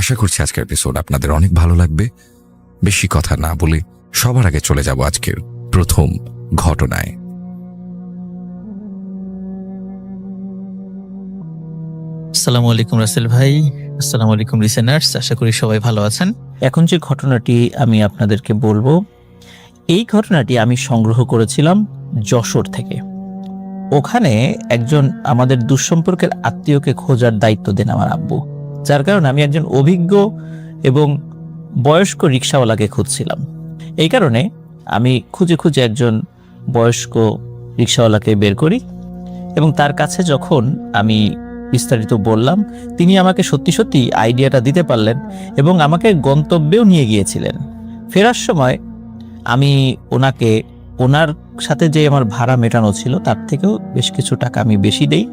আশা করছি আজকের এপিসোড আপনাদের অনেক ভালো লাগবে। বেশি কথা না বলে সবার আগে চলে যাব আজকের প্রথম ঘটনায়। আসসালামু আলাইকুম রাসেল ভাই, আসসালামু আলাইকুম লিসেনার্স, আশা করি সবাই ভালো আছেন। এখন যে ঘটনাটি আমি আপনাদেরকে বলবো, এই ঘটনাটি আমি সংগ্রহ করেছিলাম যশোর থেকে। ওখানে একজন আমাদের দুঃসম্পর্কের আত্মীয়কে খোঁজার দায়িত্ব দেন আমার আব্বু, যার কারণে আমি একজন অভিজ্ঞ এবং বয়স্ক রিক্সাওয়ালাকে খুঁজছিলাম। এই কারণে আমি খুঁজে খুঁজে একজন বয়স্ক রিক্সাওয়ালাকে বের করি এবং তার কাছে যখন আমি বিস্তারিত বললাম, তিনি আমাকে সত্যি সত্যি আইডিয়াটা দিতে পারলেন এবং আমাকে গন্তব্যেও নিয়ে গিয়েছিলেন। ফেরার সময় আমি ওনার সাথে যে আমার ভাড়া মেটানো ছিল তার থেকেও বেশ কিছু টাকা আমি বেশি দেই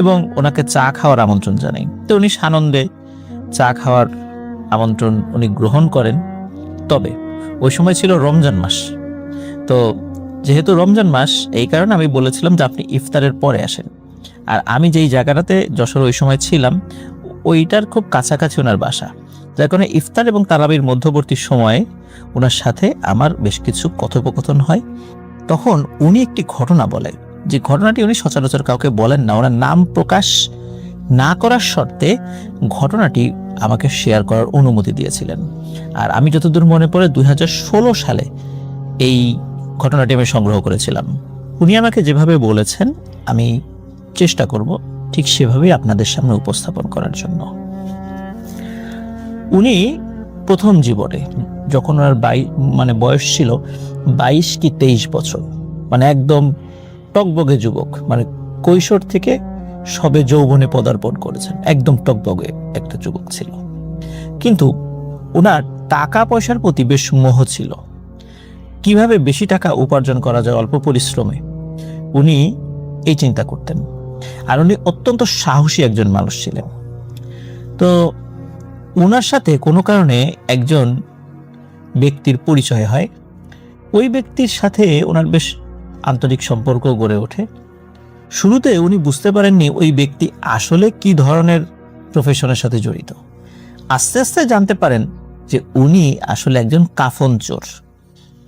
এবং ওনাকে চা খাওয়ার আমন্ত্রণ জানাই। তো উনি সানন্দে চা খাওয়ার আমন্ত্রণ উনি গ্রহণ করেন। তবে ওই সময় ছিল রমজান মাস। তো যেহেতু রমজান মাস, এই কারণে আমি বলেছিলাম যে আপনি ইফতারের পরে আসেন। আর আমি যেই জায়গাটাতে যশোর ওই সময় ছিলাম, ওইটার খুব কাছাকাছি ওনার বাসা, যার কারণে ইফতার এবং তারাবির মধ্যবর্তী সময়ে ওনার সাথে আমার বেশ কিছু কথোপকথন হয়। তখন উনি একটি ঘটনা বলেন, যে ঘটনাটি উনি সচরাচর কাউকে বলেন না, ওনার নাম প্রকাশ না করার শর্তে ঘটনাটি আমাকে শেয়ার করার অনুমতি দিয়েছিলেন। আর আমি যতদূর মনে পড়ে 2016 সালে এই ঘটনাটি আমি সংগ্রহ করেছিলাম। উনি আমাকে যেভাবে বলেছেন আমি চেষ্টা করব ঠিক সেভাবেই আপনাদের সামনে উপস্থাপন করার জন্য। উনি প্রথম জীবনে যখন ওনার বয়স ছিল 22 কি 23 বছর, মানে একদম টকবগে যুবক, মানে কৈশোর থেকে সবে যৌবনে পদার্পণ করেছেন, একদম টকবগে একটা যুবক ছিল। কিন্তু ওনার টাকা পয়সার প্রতি বেশ মোহ ছিল। কিভাবে বেশি টাকা উপার্জন করা যায় অল্প পরিশ্রমে, উনি এই চিন্তা করতেন। আর উনি অত্যন্ত সাহসী একজন মানুষ ছিলেন। তো ওনার সাথে কোনো কারণে একজন ব্যক্তির পরিচয় হয়। ওই ব্যক্তির সাথে ওনার বেশ আন্তরিক সম্পর্ক গড়ে ওঠে। শুরুতে উনি বুঝতে পারেননি ওই ব্যক্তি আসলে কি ধরনের প্রফেশনের সাথে জড়িত। আস্তে আস্তে জানতে পারেন যে উনি আসলে একজন কাফন চোর।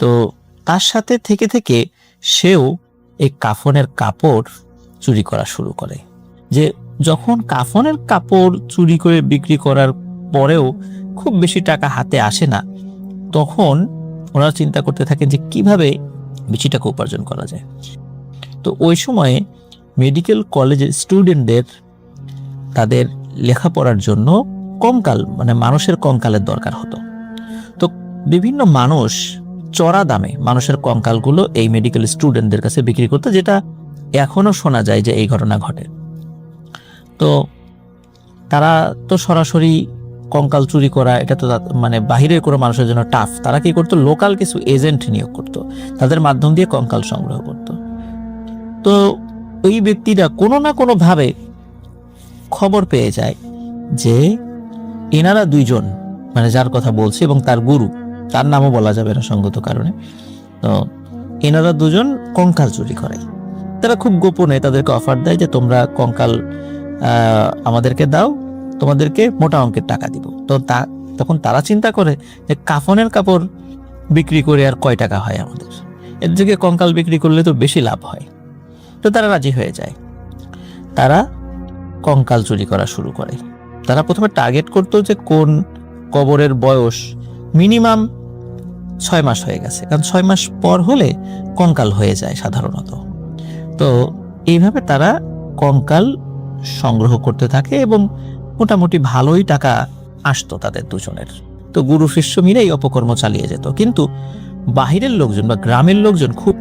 তো তার সাথে থেকে থেকে সেও এই কাফনের কাপড় চুরি করা শুরু করে। যে যখন কাফনের কাপড় চুরি করে বিক্রি করার পরেও খুব বেশি টাকা হাতে আসে না, তখন ওনারা চিন্তা করতে থাকেন যে কিভাবে বেশি টাকা উপার্জন করা যায়। তো ওই সময়ে মেডিকেল কলেজের স্টুডেন্টদের তাদের লেখাপড়ার জন্য কঙ্কাল, মানে মানুষের কঙ্কালের দরকার হতো। তো বিভিন্ন মানুষ চড়া দামে মানুষের কঙ্কালগুলো এই মেডিকেল স্টুডেন্টদের কাছে বিক্রি করতো, যেটা এখনো শোনা যায় যে এই ঘটনা ঘটে। তো তারা তো সরাসরি কঙ্কাল চুরি করা, এটা তো মানে বাহিরের কোনো মানুষের জন্য টাফ। তারা কি করতো, লোকাল কিছু এজেন্ট নিয়োগ করতো, তাদের মাধ্যম দিয়ে কঙ্কাল সংগ্রহ করত। তো ওই ব্যক্তিরা কোনো না কোনো ভাবে খবর পেয়ে যায় যে এনারা দুইজন, মানে যার কথা বলছি এবং তার গুরু, তার নামও বলা যাবে না সঙ্গত কারণে, তো এনারা দুজন কঙ্কাল চুরি করে। তারা খুব গোপনে তাদেরকে অফার দেয় যে তোমরা কঙ্কাল আমাদেরকে দাও, তোমাদেরকে মোটা অঙ্কের টাকা দিব। তো তখন তারা চিন্তা করে যে কাফনের কাপড় বিক্রি করে আর কয় টাকা হয় আমাদের, এর দিকে কঙ্কাল বিক্রি করলে তো বেশি লাভ হয়। তো তারা রাজি হয়ে যায়। তারা কঙ্কাল চুরি করা শুরু করে। তারা প্রথমে টার্গেট করতো যে কোন কবরের বয়স মিনিমাম 6 মাস হয়ে গেছে, কারণ 6 মাস পর হলে কঙ্কাল হয়ে যায় সাধারণত। তো এইভাবে তারা কঙ্কাল সংগ্রহ করতে থাকে এবং মোটামুটি ভালোই টাকা আসতো তাদের দুজনের। তো গুরু শিষ্য মিলে এই অপকর্ম চালিয়ে যেত। কিন্তু বাহিরের লোকজন বা গ্রামের লোকজন খুব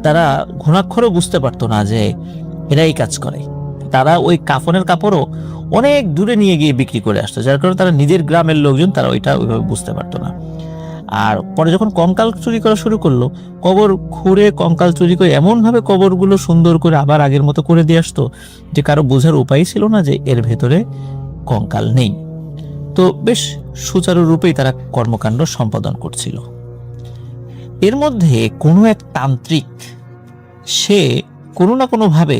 তারা ঘুণাক্ষরও বুঝতে পারতো না যে এরা এই কাজ করে। তারা ওই কাফনের কাপড়ও অনেক দূরে নিয়ে গিয়ে বিক্রি করে আসতো, যার কারণে তারা নিজের গ্রামের লোকজন তারা ওইটা ওইভাবে বুঝতে পারতো না। আর পরে যখন কঙ্কাল চুরি করা শুরু করলো, কবর খুঁড়ে কঙ্কাল চুরি করে এমনভাবে কবরগুলো সুন্দর করে আবার আগের মতো করে দিয়ে আসতো যে কারো বোঝার উপায় ছিল না যে এর ভেতরে কঙ্কাল নেই। তো বেশ সুচারুরূপেই তারা কর্মকাণ্ড সম্পাদন করছিল। এর মধ্যে কোনো এক তান্ত্রিক, সে কোনো না কোনোভাবে,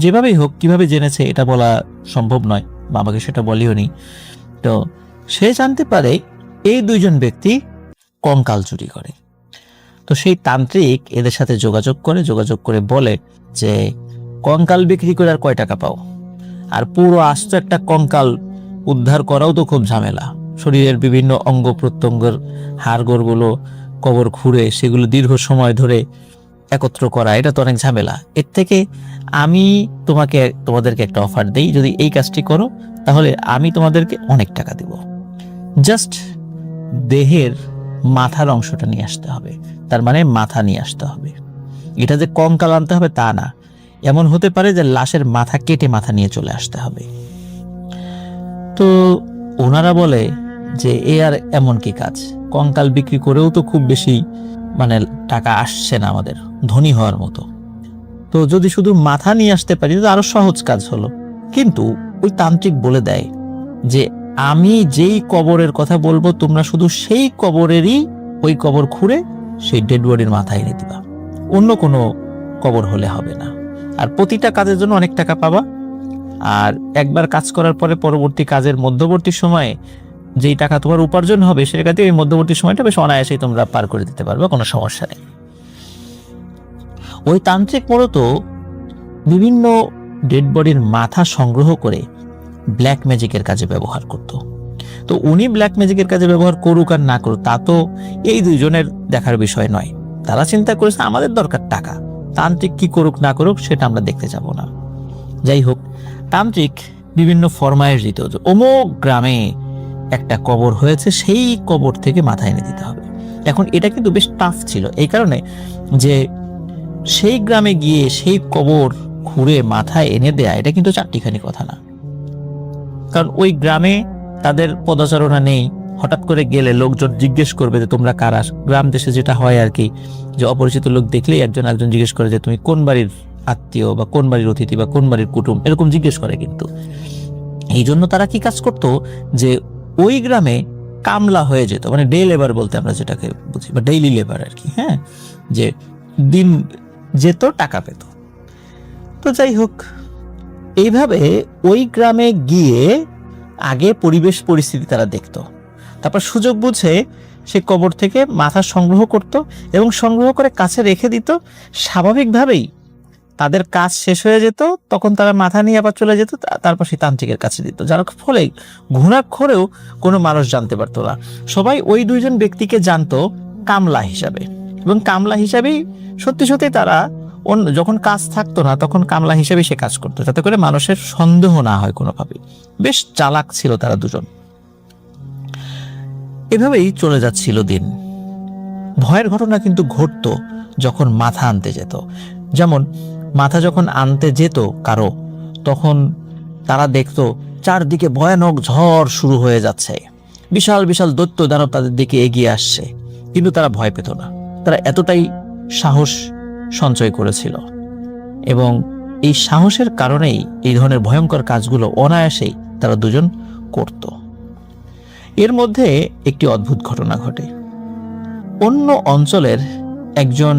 যেভাবেই হোক, কিভাবে জেনেছে এটা বলা সম্ভব নয় বা আমাকে সেটা বলিও নি, তো সে জানতে পারে এই দুইজন ব্যক্তি কঙ্কাল চুরি করে। তো সেই তান্ত্রিক এদের সাথে যোগাযোগ করে বলে যে কঙ্কাল বিক্রি করে আর কয় টাকা পাও, আর পুরো আস্ত একটা কঙ্কাল উদ্ধার করাও তো খুব ঝামেলা। শরীরের বিভিন্ন অঙ্গ প্রত্যঙ্গের হাড়গোড়গুলো কবর খুঁড়ে সেগুলো দীর্ঘ সময় ধরে একত্র করা, এটা তো অনেক ঝামেলা। এর থেকে আমি তোমাদেরকে একটা অফার দেই, যদি এই কাজটি করো তাহলে আমি তোমাদেরকে অনেক টাকা দিব। জাস্ট দেহের মাথার অংশটা নিয়ে আসতে হবে, তার মানে মাথা নিয়ে আসতে হবে। এটা যে কঙ্কাল আনতে হবে তা না, এমন হতে পারে যে লাশের মাথা কেটে মাথা নিয়ে চলে আসতে হবে। তো ওনারা বলে যে এ আর এমন কি কাজ, কঙ্কাল বিক্রি করেও তো খুব বেশি মানে টাকা আসছে না আমাদের ধনী হওয়ার মতো, তো যদি শুধু মাথা নিয়ে আসতে পারি তো আরো সহজ কাজ হলো। কিন্তু ওই তান্ত্রিক বলে দেয় যে আমি যেই কবরের কথা বলবো তোমরা শুধু সেই কবরেরই ওই কবর খুঁড়ে সেই ডেড বডির মাথা এনে দিবা, অন্য কোনো কবর হলে হবে না। আর প্রতিটা কাজের জন্য অনেক টাকা পাবা, আর একবার কাজ করার পরে পরবর্তী কাজের মধ্যবর্তী সময়ে যেই টাকা তোমার উপার্জন হবে সেটা দিয়ে ওই মধ্যবর্তী সময়টা বেশ অনায়াসেই তোমরা পার করে দিতে পারবে, কোনো সমস্যা নেই। ওই তান্ত্রিক মূলত বিভিন্ন ডেড বডির মাথা সংগ্রহ করে ব্ল্যাক ম্যাজিকের কাজে ব্যবহার করত। তো উনি ব্ল্যাক ম্যাজিকের কাজে ব্যবহার করুক আর না করুক তা তো এই দুইজনের দেখার বিষয় নয়। তারা চিন্তা করেছে আমাদের দরকার টাকা, তান্ত্রিক কি করুক না করুক সেটা আমরা দেখতে যাব না। যাই হোক, তান্ত্রিক বিভিন্ন ফরমায়েশ দিত যে অমুক গ্রামে একটা কবর হয়েছে, সেই কবর থেকে মাথা এনে দিতে হবে। এখন এটা কিন্তু বেশ টাফ ছিল এই কারণে যে সেই গ্রামে গিয়ে সেই কবর খুঁড়ে মাথায় এনে দেয়া এটা কিন্তু চারটিখানি কথা না, কারণ ওই গ্রামে তাদের পদাচারণা নেই। হঠাৎ করে গেলে লোকজন জিজ্ঞেস করবে যে তোমরা কারা। গ্রাম দেশে যেটা হয় আর কি, যে অপরিচিত লোক দেখলেই একজন জিজ্ঞেস করে যে তুমি কোন বাড়ির আত্মীয় বা কোন বাড়ির অতিথি বা কোন বাড়ির কুটুম, এরকম জিজ্ঞেস করে। কিন্তু এই জন্য তারা কি কাজ করতো যে ওই গ্রামে কামলা হয়ে যেত, মানে ডে লেবার বলতে আমরা যেটাকে বুঝি, বা ডেইলি লেবার আর কি, হ্যাঁ, যে দিন যেত টাকা পেত। তো যাই হোক, এইভাবে ওই গ্রামে গিয়ে আগে পরিবেশ পরিস্থিতি তারা দেখতো, তারপর সুযোগ বুঝে সে কবর থেকে মাথা সংগ্রহ করত এবং সংগ্রহ করে কাছে রেখে দিত। স্বাভাবিকভাবেই তাদের কাজ শেষ হয়ে যেত, তখন তারা মাথা নিয়ে আবার চলে যেত, তারপর সেই তান্ত্রিকের কাছে দিত, যার ফলে ঘুণাক্ষরেও কোনো মানুষ জানতে পারতো না। সবাই ওই দুইজন ব্যক্তিকে জানতো কামলা হিসাবে, এবং কামলা হিসাবেই সত্যি সত্যি তারা যখন কাজ থাকতো না তখন কামলা হিসেবে সে কাজ করতো, যাতে করে মানুষের সন্দেহ না হয় কোনোভাবে। বেশ চালাক ছিল তারা দুজন। এভাবেই চলে যাচ্ছিল দিন। ভয়ের ঘটনা কিন্তু ঘটতো যখন মাথা আনতে যেত। যেমন মাথা যখন আনতে যেত কারো, তখন তারা দেখতো চারদিকে ভয়ানক ঝড় শুরু হয়ে যাচ্ছে, বিশাল বিশাল দৈত্য দানব তাদের দিকে এগিয়ে আসছে, কিন্তু তারা ভয় পেত না। তারা এতটাই সাহস সঞ্চয় করেছিল, এবং এই সাহসের কারণেই এই ধরনের ভয়ঙ্কর কাজগুলো অনায়াসেই তারা দুজন করত। এর মধ্যে একটি অদ্ভুত ঘটনা ঘটে। অন্য অঞ্চলের একজন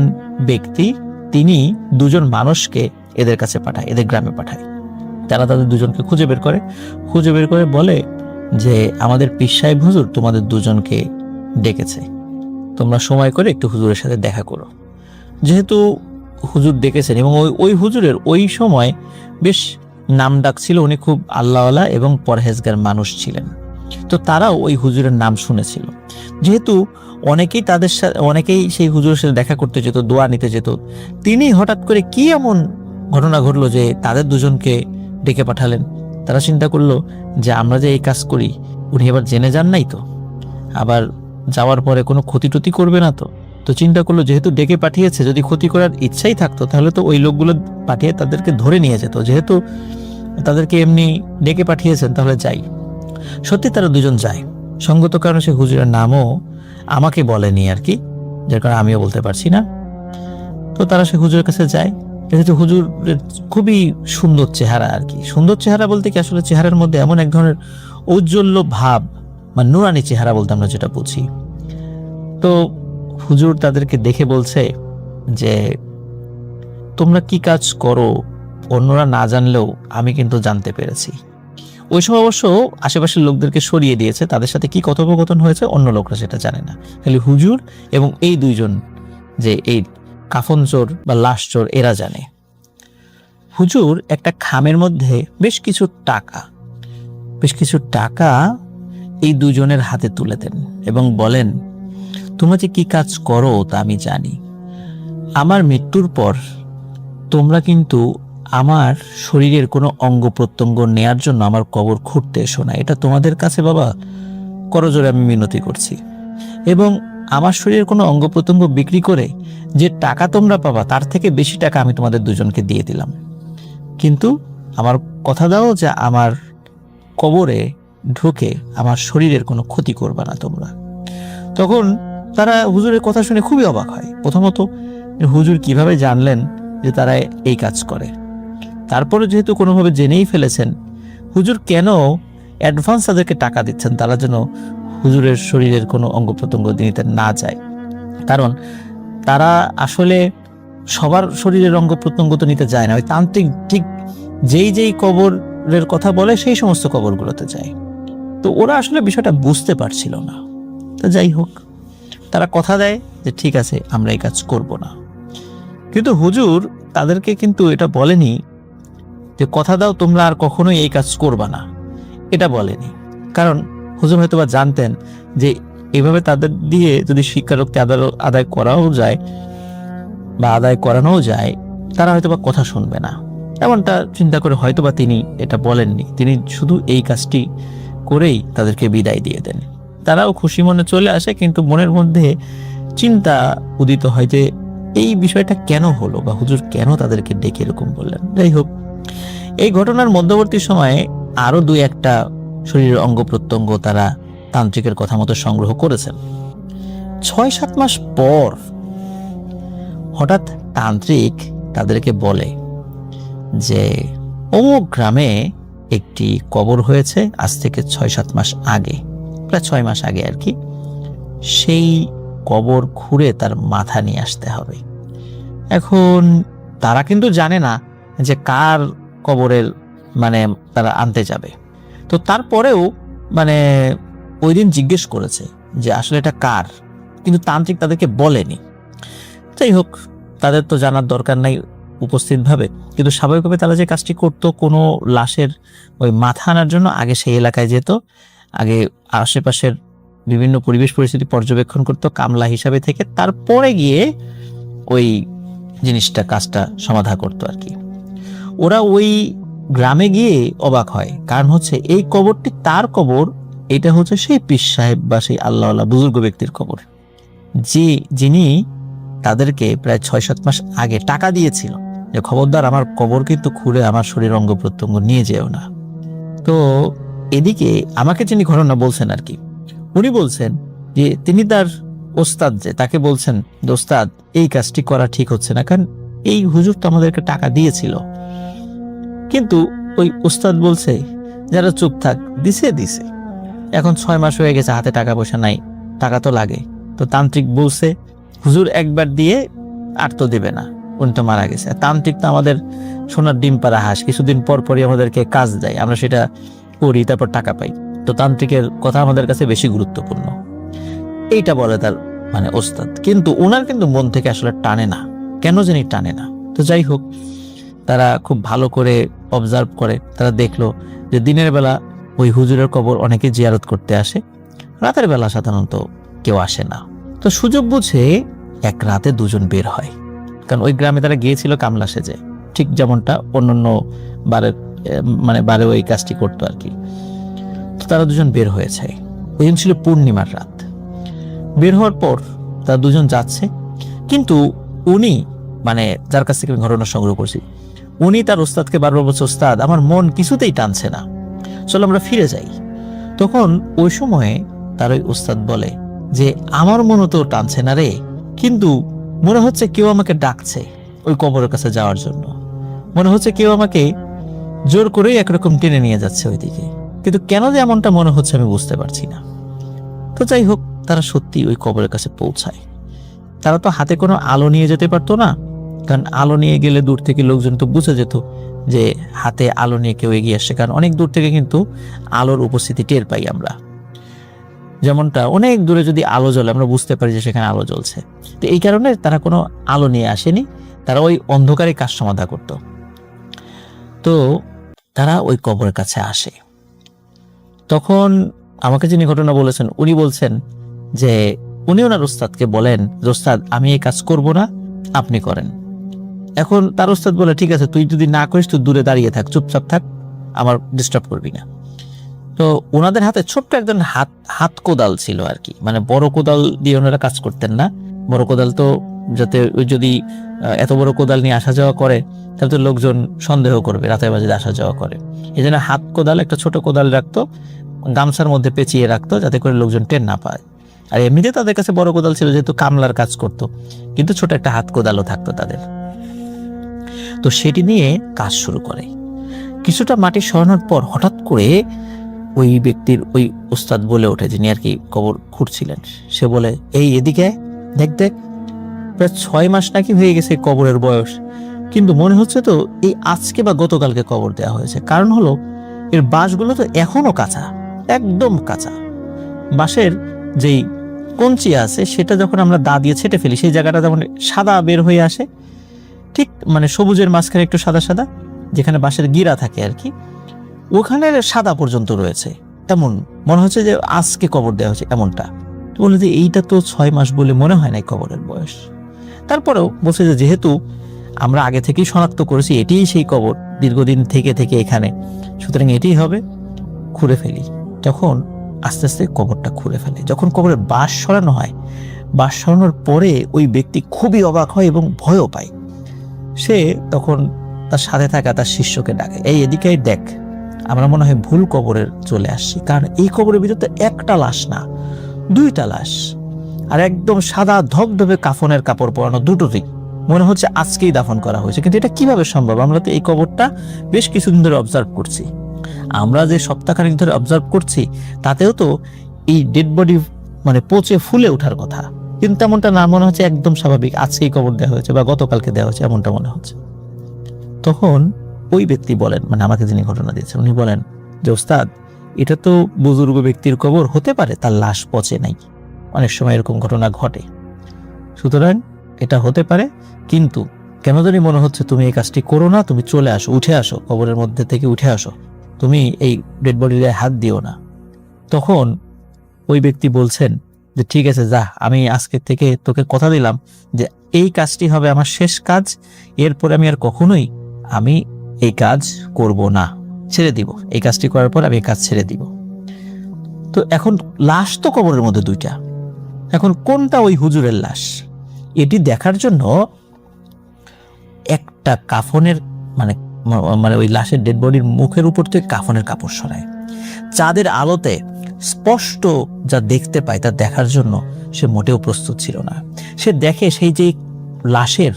ব্যক্তি তিনি দুজন মানুষকে এদের কাছে পাঠায়, এদের গ্রামে পাঠায়। তারা তাদের দুজনকে খুঁজে বের করে বলে যে আমাদের পীর সাহেব হুজুর তোমাদের দুজনকে ডেকেছে, তোমরা সময় করে একটু হুজুরের সাথে দেখা করো। যেহেতু হুজুর ডেকেছেন এবং ওই হুজুরের ওই সময় বেশ নাম ডাক ছিল, উনি খুব আল্লাহওয়ালা এবং পরহেজগার মানুষ ছিলেন, তো তারাও ওই হুজুরের নাম শুনেছিল। যেহেতু অনেকেই সেই হুজুরের সাথে দেখা করতে যেত, দোয়া নিতে যেত, তিনি হঠাৎ করে কি এমন ঘটনা ঘটলো যে তাদের দুজনকে ডেকে পাঠালেন। তারা চিন্তা করলো যে আমরা যে এই কাজ করি উনি এবার জেনে যান নাই তো, আবার যাওয়ার পরে কোনো ক্ষতি টতি করবে না তো। তো চিন্তা করলো যেহেতু ডেকে পাঠিয়েছে, যদি ক্ষতি করার ইচ্ছাই থাকতো তাহলে তো ওই লোকগুলো পাঠিয়ে তাদেরকে ধরে নিয়ে যেত, যেহেতু তাদেরকে এমনি ডেকে পাঠিয়েছেন তাহলে যাই। সত্যি তারা দুজন যায়। সঙ্গত কারণে সে হুজুরের নামও আমাকে বলেনি আর কি, যার কারণে আমিও বলতে পারছি না। তো তারা সে হুজুরের কাছে যায়, যেহেতু হুজুরের খুবই সুন্দর চেহারা আর কি। সুন্দর চেহারা বলতে কি, আসলে চেহারার মধ্যে এমন এক ধরনের ঔজ্জ্বল্য ভাব, মানে নুরানি চেহারা বলতে আমরা যেটা বুঝি। তো হুজুর তাদেরকে দেখে বলছে যে তোমরা কি কাজ করো অন্যরা না জানলেও আমি কিন্তু জানতে পেরেছি। ওই সময় অবশ্য আশেপাশের লোকদেরকে সরিয়ে দিয়েছে, তাদের সাথে কি কথোপকথন হয়েছে অন্য লোকরা সেটা জানে না, খালি হুজুর এবং এই দুইজন যে এই কাফন চোর বা লাশ চোর এরা জানে। হুজুর একটা খামের মধ্যে বেশ কিছু টাকা এই দুজনের হাতে তুলে দেন এবং বলেন, তোমরা যে কি কাজ করো তা আমি জানি। আমার মৃত্যুর পর তোমরা কিন্তু আমার শরীরের কোনো অঙ্গ প্রত্যঙ্গ নেয়ার জন্য আমার কবর খুঁড়তে এসো না। এটা তোমাদের কাছে বাবা করজোরে আমি মিনতি করছি। এবং আমার শরীরের কোনো অঙ্গ প্রত্যঙ্গ বিক্রি করে যে টাকা তোমরা পাবা তার থেকে বেশি টাকা আমি তোমাদের দুজনকে দিয়ে দিলাম, কিন্তু আমার কথা দাও যে আমার কবরে ঢুকে আমার শরীরের কোনো ক্ষতি করবে না তোমরা। তখন তারা হুজুরের কথা শুনে খুবই অবাক হয়। প্রথমত হুজুর কিভাবে জানলেন যে তারা এই কাজ করে, তারপরে যেহেতু কোনোভাবে জেনেই ফেলেছেন, হুজুর কেন অ্যাডভান্স তাদেরকে টাকা দিচ্ছেন তারা যেন হুজুরের শরীরের কোনো অঙ্গ প্রত্যঙ্গ নিতে না যায়। কারণ তারা আসলে সবার শরীরের অঙ্গ প্রত্যঙ্গ তো নিতে যায় না, ওই তান্ত্রিক ঠিক যেই কবরের কথা বলে সেই সমস্ত কবরগুলোতে যায়। তো ওরা আসলে বিষয়টা বুঝতে পারছিল না। তো যাই হোক, তারা কথা দেয় যে ঠিক আছে আমরা এই কাজ করব না। কিন্তু হুজুর তাদেরকে কিন্তু এটা বলেনি যে কথা দাও তোমরা আর কখনোই এই কাজ করবা না, এটা বলেনি। কারণ হুজুর হয়তোবা জানতেন যে এইভাবে তাদের দিয়ে যদি স্বীকারোক্তি আদায় করাও যায় বা আদায় করানো যায়, তারা হয়তোবা কথা শুনবে না। এমনটা চিন্তা করে হয়তোবা তিনি এটা বলেননি। তিনি শুধু এই কাজটি করেই তাদেরকে বিদায় দিয়ে দেন। তারাও খুশি মনে চলে আসে, কিন্তু মনের মধ্যে চিন্তা উদিত হয় যে এই বিষয়টা কেন হলো বা হুজুর কেন তাদেরকে ডেকে এরকম বললেন। যাই হোক, এই ঘটনার মধ্যবর্তী সময়ে আরো 2-1টা শরীরের অঙ্গ প্রত্যঙ্গ তারা তান্ত্রিকের কথা মতো সংগ্রহ করেছেন। 6-7 মাস পর হঠাৎ তান্ত্রিক তাদেরকে বলে যে অমুক গ্রামে একটি কবর হয়েছে আজ থেকে 6-7 মাস আগে, প্রায় 6 মাস আগে আর কি। সেই কবর খুঁড়ে তার মাথা নিয়ে আসতে হবে। এখন তারা কিন্তু জানে না যে কার কবরের মানে তারা আনতে যাবে। তো তারপরেও মানে ওই দিন জিজ্ঞেস করেছে যে আসলে এটা কার, কিন্তু তান্ত্রিক তাদেরকে বলেনি। যাই হোক, তাদের তো জানার দরকার নাই উপস্থিতভাবে, কিন্তু স্বাভাবিকভাবে তারা যে কাজটি করতো, কোনো লাশের ওই মাথা আনার জন্য আগে সেই এলাকায় যেত, আগে আশেপাশের বিভিন্ন পরিবেশ পরিস্থিতি পর্যবেক্ষণ করতো কামলা হিসাবে থেকে, তারপরে গিয়ে ওই জিনিসটা কাজটা সমাধা করতো আর কি। ওরা ওই গ্রামে গিয়ে অবাক হয়, কারণ হচ্ছে এই কবরটি তার কবর, এটা হচ্ছে সেই পীর সাহেব বা সেই আল্লাহওয়ালা বুজুর্গ ব্যক্তির কবর, যিনি তাদেরকে প্রায় 6-7 মাস আগে টাকা দিয়েছিল যে খবরদার আমার কবর কিন্তু খুঁড়ে আমার শরীর অঙ্গ প্রত্যঙ্গ নিয়ে যেও না। তো এদিকে আমাকে যিনি ঘটনা বলছেন আর কি, উনি বলছেন যে তিনি তার ওস্তাদ যে তাকে বলছেন, ওস্তাদ এই কাজটি করা ঠিক হচ্ছে না, কারণ এই হুজুর তো আমাদেরকে টাকা দিয়েছিল। কিন্তু ওই ওস্তাদ বলছে যারা চুপ থাক, দিছে। এখন 6 মাস হয়ে গেছে, হাতে টাকা পয়সা নাই, টাকা তো লাগে। তো তান্ত্রিক বলছে হুজুর একবার দিয়ে আর তো দেবে না, উনি তো মারা গেছে। তান্ত্রিক তো আমাদের সোনার ডিম পাড়া হাঁস, কিছুদিন পর পরই আমাদেরকে কাজ দেয়, আমরা সেটা করি তারপর টাকা পাই। তো তান্ত্রিকের কথা আমাদের কাছে বেশি গুরুত্বপূর্ণ, এইটা বলে তার মানে ওস্তাদ। কিন্তু ওনার কিন্তু মন থেকে আসলে টানে না, কেন জানি টানে না। তো যাই হোক, তারা খুব ভালো করে অবজার্ভ করে, তারা দেখলো যে দিনের বেলা ওই হুজুরের কবর অনেকে জিয়ারত করতে আসে, রাতের বেলা সাধারণত কেউ আসে না। তো সুযোগ বুঝে এক রাতে দুজন বের হয়, কারণ ওই গ্রামে তারা গিয়েছিল কামলা সেজে, ঠিক যেমনটা অন্যান্য বারে ওই কাজটি করতো আর কি। তো তারা দুজন বের হয়েছে, ওই দিন ছিল পূর্ণিমার রাত। বের হওয়ার পর তারা দুজন যাচ্ছে, কিন্তু উনি মানে যার কাছ থেকে আমি ঘটনা সংগ্রহ করছি, উনি তার ওস্তাদকে বারবার বলছে, ওস্তাদ আমার মন কিছুতেই টানছে না, চলো আমরা ফিরে যাই। তখন ওই সময়ে তার ওই ওস্তাদ বলে যে আমার মনও তো টানছে না রে, কিন্তু মনে হচ্ছে কেউ আমাকে ডাকছে ওই কবরের কাছে যাওয়ার জন্য, মনে হচ্ছে কেউ আমাকে জোর করেই একরকম টেনে নিয়ে যাচ্ছে ওইদিকে, কিন্তু কেন যে এমনটা মনে হচ্ছে আমি বুঝতে পারছি না। তো যাই হোক, তারা সত্যি ওই কবরের কাছে পৌঁছায়। তারা তো হাতে কোনো আলো নিয়ে যেতে পারতো না, কারণ আলো নিয়ে গেলে দূর থেকে লোকজন তো বুঝে যেত যে হাতে আলো নিয়ে কেউ এগিয়ে আসছে, কারণ অনেক দূর থেকে কিন্তু আলোর উপস্থিতি টের পাই আমরা। যেমনটা অনেক দূরে যদি আলো জ্বলে আমরা বুঝতে পারি যে সেখানে আলো জ্বলছে। তো এই কারণে তারা কোনো আলো নিয়ে আসেনি, তারা ওই অন্ধকারে কাজ সমাধা করত। তো তারা ওই কবরের কাছে আসে। তখন আমাকে যিনি ঘটনা বলেছেন উনি বলছেন যে উনি ওনার ওস্তাদকে বলেন, ওস্তাদ আমি এই কাজ করব না, আপনি করেন। এখন তার ওস্তাদ বলে, ঠিক আছে তুই যদি না করিস তুই দূরে দাঁড়িয়ে থাক, চুপচাপ থাক, আমার ডিস্টার্ব করবি না। তো ওনাদের হাতে ছোট্ট একজন হাত কোদাল ছিল আর কি, মানে বড় কোদাল দিয়ে ওনারা কাজ করতেন না। বড় কোদাল তো যাতে ওই যদি এত বড় কোদাল নিয়ে আসা যাওয়া করে তাহলে তো লোকজন সন্দেহ করবে রাতের বাজে আসা যাওয়া করে। এই জন্য হাত কোদাল, একটা ছোট কোদাল রাখতো, গামছার মধ্যে পেঁচিয়ে রাখতো যাতে করে লোকজন টের না পায়। আর এমনিতে তাদের কাছে বড় কোদাল ছিল যেহেতু কামলার কাজ করত, কিন্তু ছোট একটা হাত কোদালও থাকতো তাদের। তো সেটি নিয়ে কাজ শুরু করে। কিছুটা মাটি সরানোর পর হঠাৎ করে ওই ব্যক্তির ওই ওস্তাদ বলে ওঠে, যিনি আর কি কবর খুঁড়ছিলেন, সে বলে, এই এদিকে দেখ দেখ, প্রায় 6 মাস নাকি হয়ে গেছে কবরের বয়স, কিন্তু মনে হচ্ছে তো এই আজকে বা গতকালকে কবর দেওয়া হয়েছে। কারণ হলো এর বাঁশগুলো তো এখনো কাঁচা, একদম কাঁচা। বাঁশের যেই কঞ্চি আছে সেটা যখন আমরা দা দিয়ে ছেটে ফেলি সেই জায়গাটা যেমন সাদা বের হয়ে আসে, ঠিক মানে সবুজের মাঝখানে একটু সাদা সাদা যেখানে বাঁশের গিরা থাকে আর কি, ওখানে সাদা পর্যন্ত রয়েছে। তেমন মনে হচ্ছে যে আজকে কবর দেওয়া হয়েছে এমনটা। তো বলে যে এইটা তো 6 মাস বলে মনে হয় না কবরের বয়স। তারপরেও বলছে যে যেহেতু আমরা আগে থেকেই শনাক্ত করেছি এটিই সেই কবর, দীর্ঘদিন থেকে থেকে এখানে, সুতরাং এটিই হবে, খুঁড়ে ফেলি। তখন আস্তে আস্তে কবরটা খুঁড়ে ফেলে। যখন কবরের বাঁশ সরানো হয়, বাঁশ সরানোর পরে ওই ব্যক্তি খুবই অবাক হয় এবং ভয়ও পায়। সে তখন তার সাথে থাকা তার শিষ্যকে ডাকে, এই এদিকে দেখ, আমরা মনে হয় ভুল কবরের চলে আসছি, কারণ এই কবরের ভিতরে একটা লাশ না, 2টা লাশ, আর একদম সাদা ধবধবে কাফনের কাপড় পরানো, দুটোতেই মনে হচ্ছে আজকেই দাফন করা হয়েছে। কিন্তু এটা কিভাবে সম্ভব? আমরা তো এই কবরটা বেশ কিছুদিন ধরে অবজার্ভ করছি, আমরা যে সপ্তাহখানেক ধরে অবজার্ভ করছি তাতেও তো এই ডেড বডি মানে পচে ফুলে ওঠার কথা, কিন্তু তেমনটা না, মনে হচ্ছে একদম স্বাভাবিক আজকেই কবর দেওয়া হয়েছে বা গতকালকে দেওয়া হয়েছে এমনটা মনে হচ্ছে। তখন ওই ব্যক্তি বলেন, মানে আমাকে যিনি ঘটনা দিয়েছেন উনি বলেন যে ওস্তাদ এটা তো বুজুর্গ ব্যক্তির কবর, হতে পারে তার লাশ পচে নাই, অনেক সময় এরকম ঘটনা ঘটে, সুতরাং এটা হতে পারে, কিন্তু কেন জানি মনে হচ্ছে তুমি এই কাজটি করো না, তুমি চলে আসো, উঠে আসো, কবরের মধ্যে থেকে উঠে আসো, তুমি এই ডেড বডির গায়ে হাত দিও না। তখন ওই ব্যক্তি বলছেন যে ঠিক আছে যা, আমি আজকে থেকে তোকে কথা দিলাম যে এই কাজটি হবে আমার শেষ কাজ, এরপরে আমি আর কখনোই আমি এই কাজ করব না, ছেড়ে দিব, এই কাজটি করার পর আমি এই কাজ ছেড়ে দিব। তো এখন লাশ তো কবরের মধ্যে 2টা, এখন কোনটা ওই হুজুরের লাশ এটি দেখার জন্য একটা কাফনের মানে মানে ওই লাশের ডেড বডির মুখের উপর থেকে কাফনের কাপড় সরায়, চাঁদের আলোতে স্পষ্ট যা দেখতে পায় তা দেখার জন্য সে মোটেও প্রস্তুত ছিল না। সে দেখে সেই যে লাশের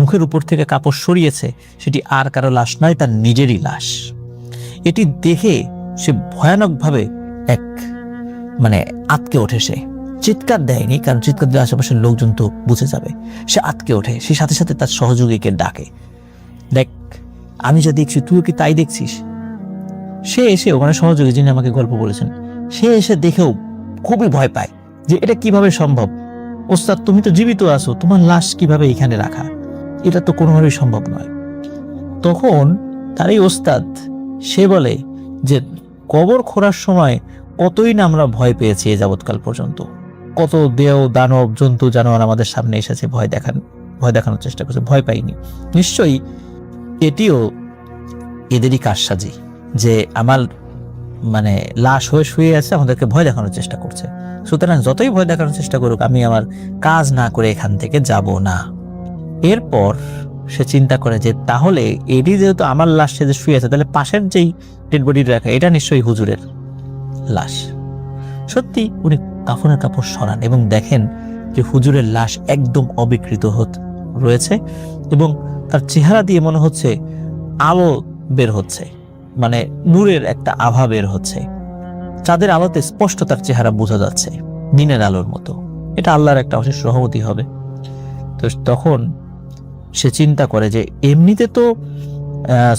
মুখের উপর থেকে কাপড় সরিয়েছে সেটি আর কারো লাশ নয়, তার নিজেরই লাশ। এটি দেখে সে ভয়ানকভাবে এক মানে আতকে ওঠে। সে চিৎকার দেয়নি, কারণ চিৎকার দিয়ে আশেপাশের লোকজন তো বুঝে যাবে। সে আতকে ওঠে, সে সাথে সাথে তার সহযোগীকে ডাকে, দেখ আমি যা দেখছি তুই কি তাই দেখছিস? সে এসে ওখানে সহযোগী যিনি আমাকে গল্প বলেছেন, সে এসে দেখেও খুবই ভয় পায় যে এটা কিভাবে সম্ভব, ওস্তাদ তুমি তো জীবিত আছো, তোমার লাশ কিভাবে এখানে রাখা, এটা তো কোনোভাবেই সম্ভব নয়। তখন তার এই ওস্তাদ সে বলে যে কবর খোঁড়ার সময় কতই না আমরা ভয় পেয়েছি এ যাবৎকাল পর্যন্ত, কত দেহ দানব জন্তু জানোয়ার আমাদের সামনে এসেছে, ভয় দেখানোর চেষ্টা করছে, ভয় পাইনি। নিশ্চয়ই এটিও এদেরই কারসাজি যে আমার মানে লাশ হয়ে শুয়ে আছে, আমাদেরকে ভয় দেখানোর চেষ্টা করছে, সুতরাং যতই ভয় দেখানোর চেষ্টা করুক আমি আমার কাজ না করে এখান থেকে যাব না। এরপর সে চিন্তা করে যে তাহলে এটি যেহেতু আমার লাশ সে যে শুয়ে আছে, তাহলে পাশের যেই ডেড বডি রাখা এটা নিশ্চয়ই হুজুরের লাশ। সত্যি উনি কাফনের কাপড় সরান এবং দেখেন যে হুজুরের লাশ একদম অবিকৃত রয়েছে এবং তার চেহারা দিয়ে মনে হচ্ছে আলো বের হচ্ছে, মানে নূরের একটা আভা বের হচ্ছে, চাঁদের আলোতে স্পষ্ট তার চেহারা বোঝা যাচ্ছে দিনের আলোর মতো। এটা আল্লাহর একটা অশেষ রহমতি হবে। তো তখন সে চিন্তা করে যে এমনিতে তো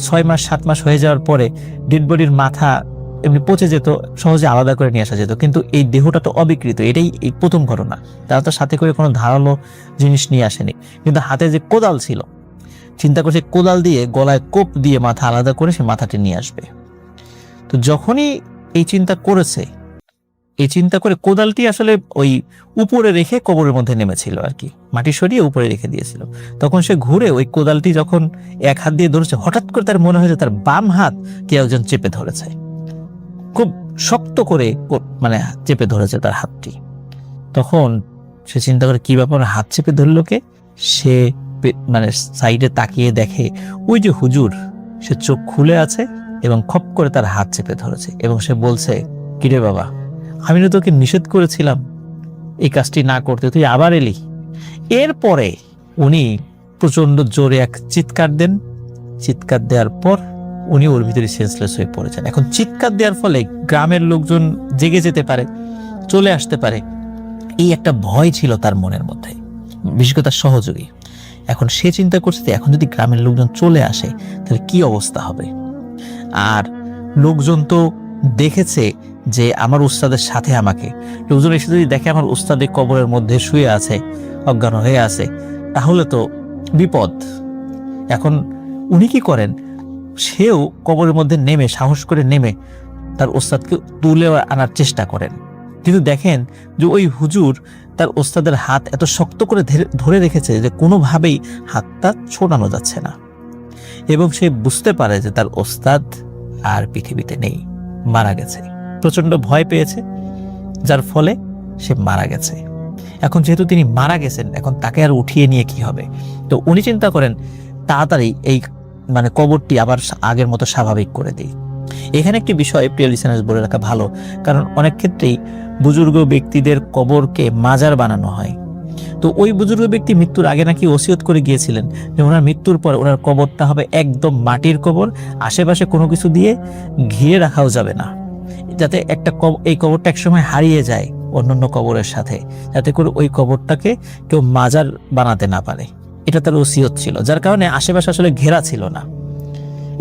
6 মাস 7 মাস হয়ে যাওয়ার পরে ডেড বডির মাথা এমনি পচে যেত, সহজে আলাদা করে নিয়ে আসা যেত, কিন্তু এই দেহটা তো অবিকৃত। এটাই এই প্রথম ঘটনা। তারা তো সাথে করে কোনো ধারালো জিনিস নিয়ে আসেনি, কিন্তু হাতে যে কোদাল ছিল, চিন্তা করছে কোদাল দিয়ে গলায় কোপ দিয়ে মাথা আলাদা করে সে মাথাটি নিয়ে আসবে। তো যখনই এই চিন্তা করেছে, এই চিন্তা করে কোদালটি আসলে ওই উপরে রেখে কবরের মধ্যে নেমেছিল আর কি, মাটি সরিয়ে উপরে রেখে দিয়েছিল। তখন সে ঘুরে ওই কোদালটি যখন এক হাত দিয়ে ধরেছে, হঠাৎ করে তার মনে হয়েছে তার বাম হাত কে একজন চেপে ধরেছে, খুব শক্ত করে মানে চেপে ধরেছে তার হাতটি। তখন সে চিন্তা করে কি ব্যাপার, হাত চেপে ধরলো কে? সে মানে সাইডে তাকিয়ে দেখে ওই যে হুজুর, সে চোখ খুলে আছে এবং খপ করে তার হাত চেপে ধরেছে এবং সে বলছে, কিরে বাবা, আমি তো তোকে নিষেধ করেছিলাম এই কাজটি না করতে, তুই আবার এলি। এরপরে উনি প্রচন্ড জোরে এক চিৎকার দেন। চিৎকার দেওয়ার পর উনি ওর ভিতরে সেন্সলেস হয়ে পড়েছেন। এখন চিৎকার দেওয়ার ফলে গ্রামের লোকজন জেগে যেতে পারে, চলে আসতে পারে, এই একটা ভয় ছিল তার মনের মধ্যে, বিশেষ করে তার সহযোগী। এখন সে চিন্তা করছে এখন যদি গ্রামের লোকজন চলে আসে তাহলে কি অবস্থা হবে। আর লোকজন তো দেখেছে যে আমার উস্তাদের সাথে আমাকে, লোকজন এসে যদি দেখে আমার উস্তাদের কবরের মধ্যে শুয়ে আছে, অজ্ঞান হয়ে আছে, তাহলে তো বিপদ। এখন উনি কি করেন, সেও কবরের মধ্যে নেমে সাহস করে নেমে তার ওস্তাদকে তুলে আনার চেষ্টা করেন, কিন্তু দেখেন যে ওই হুজুর তার ওস্তাদের হাত এত শক্ত করে ধরে রেখেছে যে কোনোভাবেই হাতটা ছোড়ানো যাচ্ছে না, এবং সে বুঝতে পারে যে তার ওস্তাদ আর পৃথিবীতে নেই, মারা গেছে। প্রচন্ড ভয় পেয়েছে, যার ফলে সে মারা গেছে। এখন যেহেতু তিনি মারা গেছেন, এখন তাকে আর উঠিয়ে নিয়ে কি হবে? তো উনি চিন্তা করেন তাড়াতাড়ি এই মানে কবরটি আবার আগের মতো স্বাভাবিক করে দিই। এখানে একটি বিষয় প্রিয় লিসেনার্স বলে রাখা ভালো, কারণ অনেক ক্ষেত্রেই বুজুর্গ ব্যক্তিদের কবরকে মাজার বানানো হয়। তো ওই বুজুর্গ ব্যক্তি মৃত্যুর আগে নাকি ওসিয়ত করে গিয়েছিলেন যে ওনার মৃত্যুর পর ওনার কবরটা হবে একদম মাটির কবর, আশেপাশে কোনো কিছু দিয়ে ঘিরে রাখাও যাবে না, যাতে এই কবরটা একসময় হারিয়ে যায় অন্যান্য কবরের সাথে, যাতে করে ওই কবরটাকে কেউ মাজার বানাতে না পারে। এটা তার ওসিয়ত ছিল, যার কারণে আশেপাশে আসলে ঘেরা ছিল না।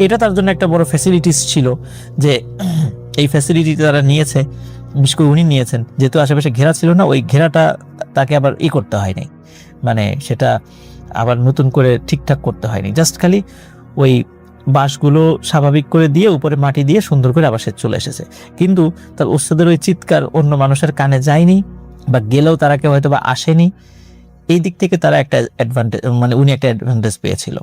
এটা তার জন্য একটা বড় ফ্যাসিলিটিস ছিল, যে এই ফ্যাসিলিটি তারা নিয়েছে, বিশেষ করে উনি নিয়েছেন, যেহেতু আশেপাশে ঘেরা ছিল না, ওই ঘেরাটা তাকে আবার করতে হয়নি, মানে সেটা আবার নতুন করে ঠিকঠাক করতে হয়নি, জাস্ট খালি ওই বাঁশগুলো স্বাভাবিক করে দিয়ে উপরে মাটি দিয়ে সুন্দর করে আবার সে চলে এসেছে। কিন্তু তার ওস্তাদের ওই চিৎকার অন্য মানুষের কানে যায়নি, বা গেলেও তারা কেউ হয়তো বা আসেনি। এই দিক থেকে তারা একটা অ্যাডভান্টেজ, মানে উনি একটা অ্যাডভান্টেজ পেয়েছিল।